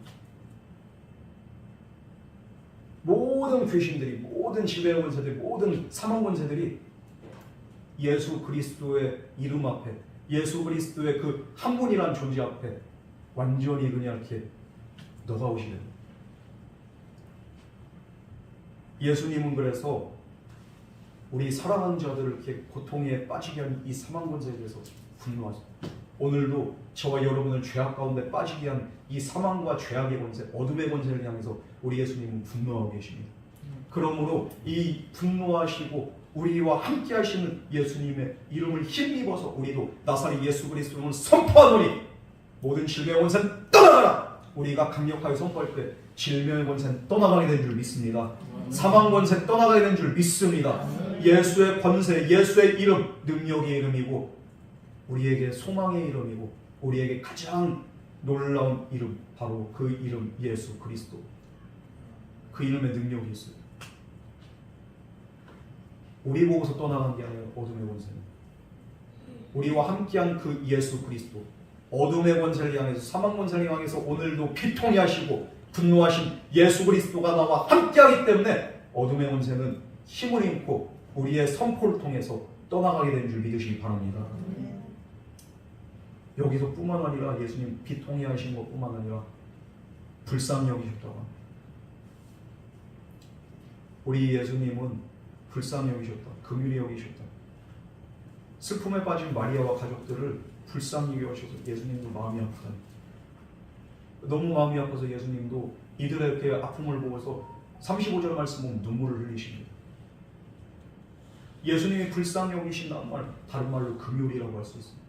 S1: 모든 귀신들이, 모든 지배의 권세들이, 모든 사망 권세들이 예수 그리스도의 이름 앞에, 예수 그리스도의 그 한 분이란 존재 앞에 완전히 그냥 이렇게 너다오시는. 예수님은 그래서 우리 사랑하는 자들을 이렇게 고통에 빠지게 한 이 사망 권세에 대해서 분노하죠. 오늘도 저와 여러분을 죄악 가운데 빠지게 한 이 사망과 죄악의 권세, 어둠의 권세를 향해서 우리 예수님은 분노하고 계십니다. 그러므로 이 분노하시고 우리와 함께 하시는 예수님의 이름을 힘입어서 우리도 나사렛 예수 그리스도를 선포하노니 모든 질병의 권세는 떠나가라! 우리가 강력하게 선포할 때 질병의 권세는 떠나가게 된 줄 믿습니다. 사망 권세 떠나가게 된 줄 믿습니다. 예수의 권세, 예수의 이름, 능력의 이름이고 우리에게 소망의 이름이고 우리에게 가장 놀라운 이름, 바로 그 이름 예수 그리스도. 그 이름에 능력이 있어요. 우리 보고서 떠나간 게 아니라 어둠의 권세는 우리와 함께한 그 예수 그리스도, 어둠의 권세를 향해서, 사망 권세를 향해서 오늘도 비통해 하시고 분노하신 예수 그리스도가 나와 함께하기 때문에 어둠의 권세는 힘을 잃고 우리의 선포를 통해서 떠나가게 된 줄 믿으시기 바랍니다. 여기서 뿐만 아니라 예수님 비통해 하신 것뿐만 아니라 불쌍히 여기셨다고 합니다. 우리 예수님은 불쌍히 여기셨다, 긍휼히 여기셨다. 슬픔에 빠진 마리아와 가족들을 불쌍히 여기셔서 예수님도 마음이 아프다. 너무 마음이 아파서 예수님도 이들의 이렇게 아픔을 보고서 35절 말씀 보면 눈물을 흘리십니다. 예수님이 불쌍히 여기신다는 말, 다른 말로 긍휼이라고 할 수 있습니다.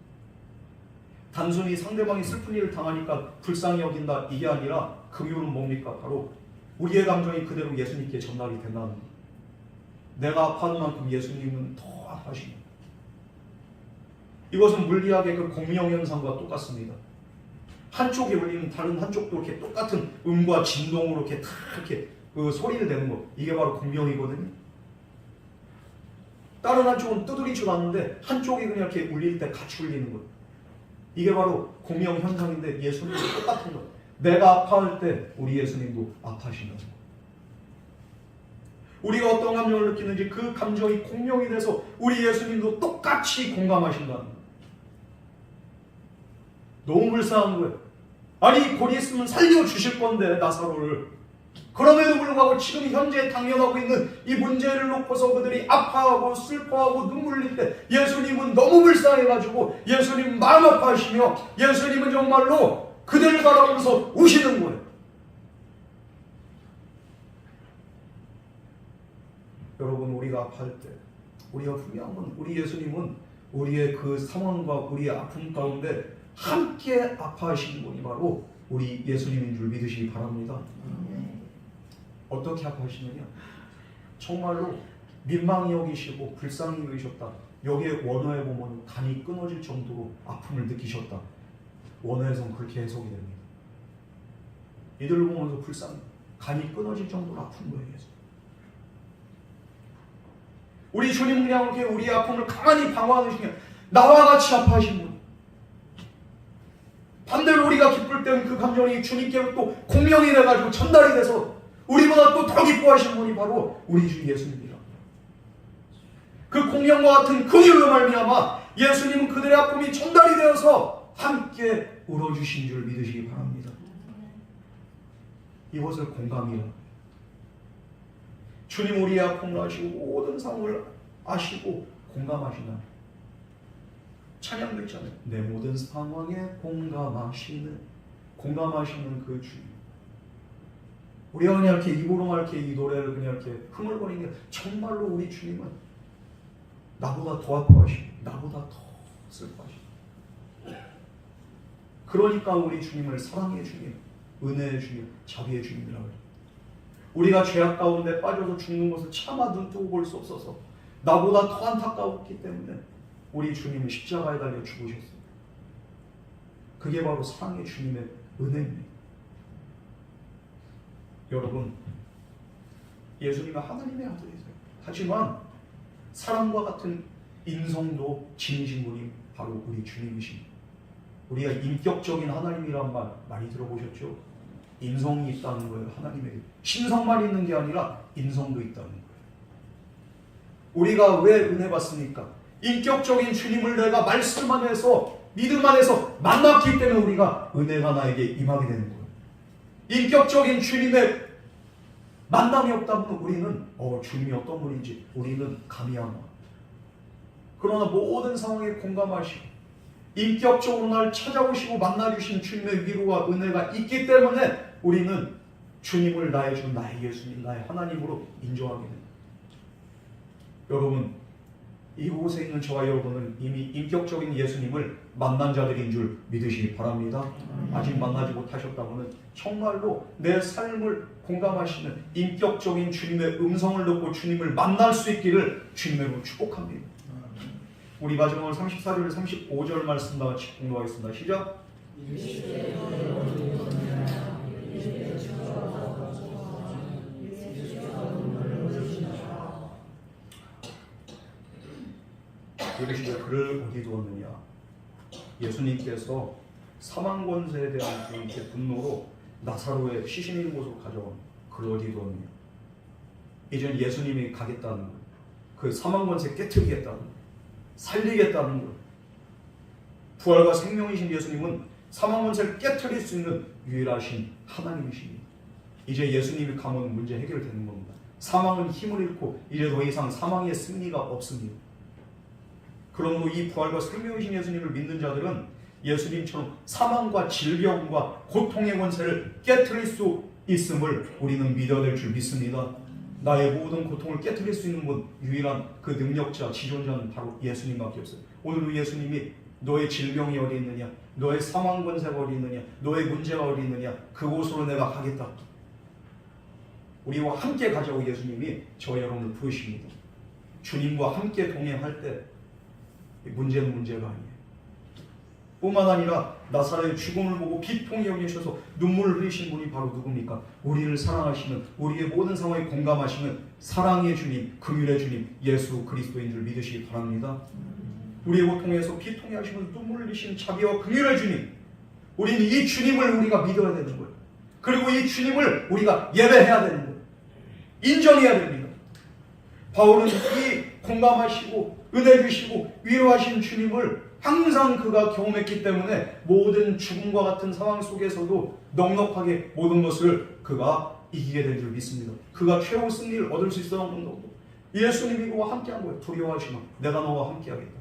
S1: 단순히 상대방이 슬픈 일을 당하니까 불쌍히 여긴다, 이게 아니라 긍휼은 뭡니까? 바로 우리의 감정이 그대로 예수님께 전달이 된다는 것. 내가 아파하는 만큼 예수님은 더 아파하십니다. 이것은 물리학의 그 공명현상과 똑같습니다. 한쪽이 울리면 다른 한쪽도 이렇게 똑같은 음과 진동으로 이렇게 다 이렇게 그 소리를 내는 것, 이게 바로 공명이거든요. 다른 한쪽은 두드리지도 않는데 한쪽이 그냥 이렇게 울릴 때 같이 울리는 것, 이게 바로 공명현상인데 예수님도 똑같은 것. 내가 아파할 때 우리 예수님도 아파하신다는 것. 우리가 어떤 감정을 느끼는지 그 감정이 공명이 돼서 우리 예수님도 똑같이 공감하신다는 것. 너무 불쌍한 거예요. 아니 곧 있으면 살려주실 건데 나사로를. 그럼에도 불구하고 지금 현재 당면하고 있는 이 문제를 놓고서 그들이 아파하고 슬퍼하고 눈물 흘릴 때 예수님은 너무 불쌍해가지고 예수님 마음 아파하시며 예수님은 정말로 그들을 바라보면서 우시는 거예요. 여러분, 우리가 아파할 때 우리가 분명한 건 우리 예수님은 우리의 그 상황과 우리의 아픔 가운데 함께 아파하시는 분이 바로 우리 예수님인 줄 믿으시기 바랍니다. 어떻게 아파하시느냐? 정말로 민망히 여기시고 불쌍히 여기셨다. 여기에 원어에 보면 간이 끊어질 정도로 아픔을 느끼셨다. 원어에서는 그렇게 해석이 됩니다. 이들을 보면서 불쌍히 간이 끊어질 정도로 아픈 거예요. 우리 주님은 그냥 이렇게 우리의 아픔을 가만히 방어하시는 게 나와 같이 아파하신 분. 반대로 우리가 기쁠 때는 그 감정이 주님께 또 공명이 돼가지고 전달이 돼서 우리보다 또 더 기뻐하시는 분이 바로 우리 주 예수님이라. 그 공명과 같은 그 일로 말미암아 예수님은 그들의 아픔이 전달이 되어서 함께 울어주신 줄 믿으시기 바랍니다. 이것을 공감이라. 주님 우리의 아픔을 아시고 모든 상황을 아시고 공감하시나. 찬양도 있잖아요. 내 모든 상황에 공감하시는 그 주님. 우리가 그냥 이렇게 입으로만 이렇게 이 노래를 그냥 이렇게 흥얼거리는 게 정말로 우리 주님은 나보다 더 아파하시고 나보다 더 슬퍼하시고. 그러니까 우리 주님을 사랑의 주님, 은혜의 주님, 자비의 주님이라고 해요. 우리가 죄악 가운데 빠져서 죽는 것을 차마 눈 뜨고 볼 수 없어서 나보다 더 안타까웠기 때문에 우리 주님은 십자가에 달려 죽으셨어요. 그게 바로 사랑의 주님의 은혜입니다. 여러분, 예수님은 하나님의 아들이세요. 하지만 사람과 같은 인성도 지니신 분이 바로 우리 주님이십니다. 우리가 인격적인 하나님이란 말 많이 들어보셨죠? 인성이 있다는 거예요. 하나님에게 신성만 있는 게 아니라 인성도 있다는 거예요. 우리가 왜 은혜 받습니까? 인격적인 주님을 내가 말씀 안에서 믿음 안에서 만났기 때문에 우리가 은혜가 나에게 임하게 되는 거예요. 인격적인 주님의 만남이 없다면 우리는 주님이 어떤 분인지 우리는 감이 안 와. 그러나 모든 상황에 공감하시고 인격적으로 날 찾아오시고 만나주신 주님의 위로와 은혜가 있기 때문에 우리는 주님을 나의 주, 나의 예수님, 나의 하나님으로 인정하게 됩니다. 여러분, 이곳에 있는 저와 여러분은 이미 인격적인 예수님을 만난 자들인 줄 믿으시기 바랍니다. 아직 만나지 못하셨다면 정말로 내 삶을 공감하시는 인격적인 주님의 음성을 듣고 주님을 만날 수 있기를 주님으로 축복합니다. 우리 마지막으로 34절, 35절 말씀 다 같이 공부하겠습니다. 시작! 여기서 그를 어디 두었느냐? 예수님께서 사망 권세에 대한 그 분노로 나사로의 시신 있는 곳으로 가져온 그를 어디 두었느냐? 이제는 예수님이 가겠다는 거예요. 그 사망 권세 깨트리겠다는 거예요. 살리겠다는 거예요. 부활과 생명이신 예수님은 사망 권세를 깨트릴 수 있는 유일하신 하나님이십니다. 이제 예수님이 가면 문제 해결되는 겁니다. 사망은 힘을 잃고 이제 더 이상 사망의 승리가 없습니다. 그러므로 이 부활과 생명이신 예수님을 믿는 자들은 예수님처럼 사망과 질병과 고통의 권세를 깨트릴 수 있음을 우리는 믿어야 될 줄 믿습니다. 나의 모든 고통을 깨트릴 수 있는 분, 유일한 그 능력자, 지존자는 바로 예수님밖에 없어요. 오늘도 예수님이 너의 질병이 어디 있느냐, 너의 사망 권세가 어디 있느냐, 너의 문제가 어디 있느냐, 그곳으로 내가 가겠다. 우리와 함께 가자고 예수님이 저와 여러분을 부르십니다. 주님과 함께 동행할 때 문제는 문제가 아니에요. 뿐만 아니라 나사로의 죽음을 보고 비통히 여기셔서 눈물을 흘리신 분이 바로 누굽니까? 우리를 사랑하시는, 우리의 모든 상황에 공감하시는 사랑의 주님, 긍휼의 주님 예수 그리스도인 줄 믿으시기 바랍니다. 우리의 고통에서 비통히 하시면서 눈물을 흘리시는 자비와 긍휼의 주님, 우리는 이 주님을 우리가 믿어야 되는 거예요. 그리고 이 주님을 우리가 예배해야 되는 거예요. 인정해야 됩니다. 바울은 이 공감하시고 은혜 주시고 위로하신 주님을 항상 그가 경험했기 때문에 모든 죽음과 같은 상황 속에서도 넉넉하게 모든 것을 그가 이기게 된 줄 믿습니다. 그가 최후 승리를 얻을 수 있었던 거고 예수님이 그와 함께한 거예요. 두려워하지 마. 내가 너와 함께하겠다.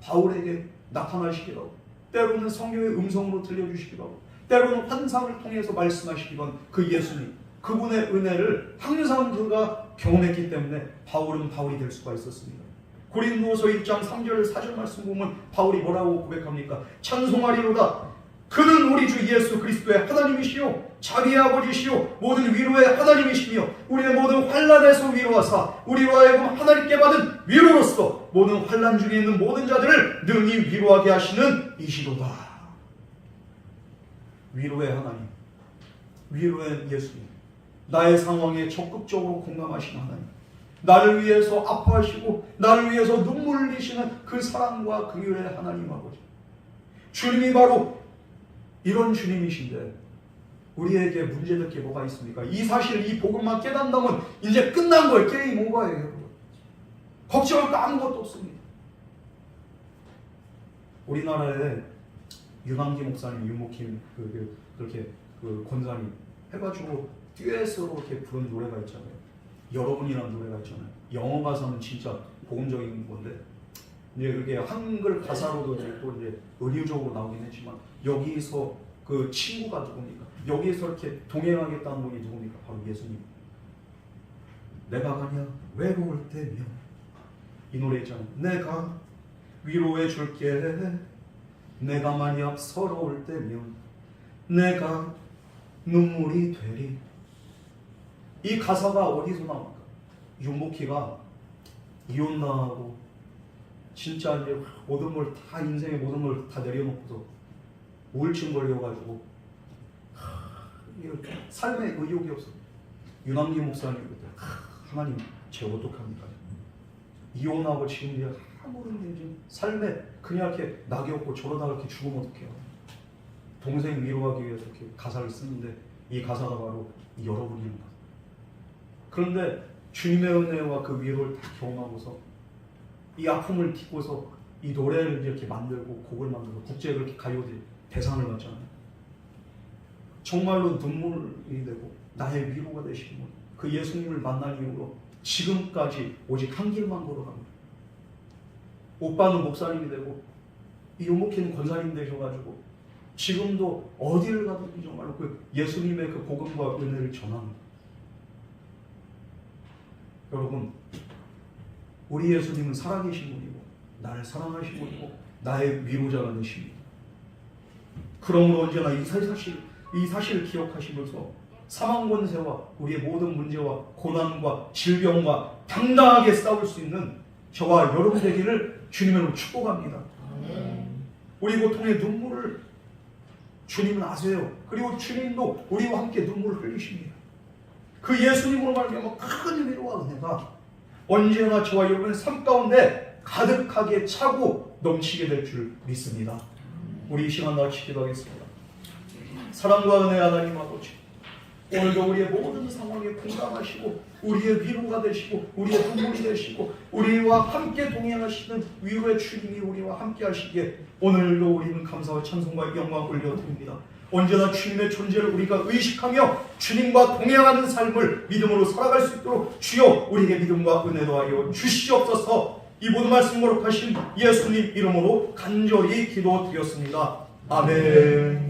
S1: 바울에게 나타나시기도 하고 때로는 성경의 음성으로 들려주시기도 하고 때로는 환상을 통해서 말씀하시기도 한 그 예수님, 그분의 은혜를 항상 그가 경험했기 때문에 바울은 바울이 될 수가 있었습니다. 고린도서 1장 3절 4절 말씀 보면 바울이 뭐라고 고백합니까? 찬송하리로다. 그는 우리 주 예수 그리스도의 하나님이시요 자비의 아버지시요 모든 위로의 하나님이시며 우리의 모든 환난에서 위로하사 우리로 하여금 하나님께 받은 위로로서 모든 환난 중에 있는 모든 자들을 능히 위로하게 하시는 이시로다. 위로의 하나님, 위로의 예수님, 나의 상황에 적극적으로 공감하시는 하나님, 나를 위해서 아파하시고 나를 위해서 눈물 흘리시는 그 사랑과 긍휼의 하나님 아버지, 주님이 바로 이런 주님이신데 우리에게 문제될 게 뭐가 있습니까? 이 사실, 이 복음만 깨닫는다면 이제 끝난 거예요. 게임 오버예요. 걱정할 거 아무것도 없습니다. 우리나라에 유방기 목사님, 유목힘 그렇게 권사님 해가지고 듀엣으로 이렇게 부른 노래가 있잖아요. 여러분이라는 노래가 있잖아요. 영어 가사는 진짜 복음적인 건데 이제 그게 한글 가사로도 또 이제 은유적으로 나오긴 했지만 여기서 그 친구가 누굽니까? 여기서 이렇게 동행하겠다는 분이 누굽니까? 바로 예수님. 내가 가냐 외로울 때면 이 노래 있잖아요. 내가 위로해 줄게. 내가 만약 서러울 때면 내가 눈물이 되리. 이 가사가 어디서 나옵니까? 윤복희가 이혼당하고 진짜 이제 모든 걸 다, 인생의 모든 걸 다 내려놓고서 우울증 걸려가지고 삶에 의욕이 없어. 윤한기 목사님 그때 하나님 제 어떡합니까? 이혼하고 지금 이제 아무런 이제 삶에 그냥 이렇게 낙이 없고 저러다가 이렇게 죽으면 어떡해요? 동생 위로하기 위해서 이렇게 가사를 쓰는데 이 가사가 바로 여러분입니다. 그런데 주님의 은혜와 그 위로를 다 경험하고서 이 아픔을 딛고서 이 노래를 이렇게 만들고 곡을 만들고 국제 그렇게 가요제 대상을 받잖아요. 정말로 눈물이 되고 나의 위로가 되시는 분, 그 예수님을 만난 이후로 지금까지 오직 한 길만 걸어갑니다. 오빠는 목사님이 되고 이 요목희는 권사님 되셔가지고 지금도 어디를 가든지 정말로 그 예수님의 그 복음과 은혜를 전합니다. 여러분, 우리 예수님은 살아계신 분이고 나를 사랑하신 분이고 나의 위로자가 되십니다. 그러므로 언제나 이 사실을 기억하시면서 사망 권세와 우리의 모든 문제와 고난과 질병과 당당하게 싸울 수 있는 저와 여러분 되기를 주님으로 축복합니다. 우리 고통의 눈물을 주님은 아세요. 그리고 주님도 우리와 함께 눈물을 흘리십니다. 그 예수님으로 말미암아 큰 위로와 은혜가 언제나 저와 여러분의 삶 가운데 가득하게 차고 넘치게 될 줄 믿습니다. 우리 이 시간 같이 기도하겠습니다. 사랑과 은혜 하나님 아버지, 오늘도 우리의 모든 상황에 공감하시고 우리의 위로가 되시고 우리의 눈물이 되시고 우리와 함께 동행하시는 위로의 주님이 우리와 함께 하시기에 오늘도 우리는 감사와 찬송과 영광 올려드립니다. 언제나 주님의 존재를 우리가 의식하며 주님과 동행하는 삶을 믿음으로 살아갈 수 있도록 주여 우리에게 믿음과 은혜 더하여 주시옵소서. 이 모든 말씀 거룩하신 예수님 이름으로 간절히 기도드렸습니다. 아멘.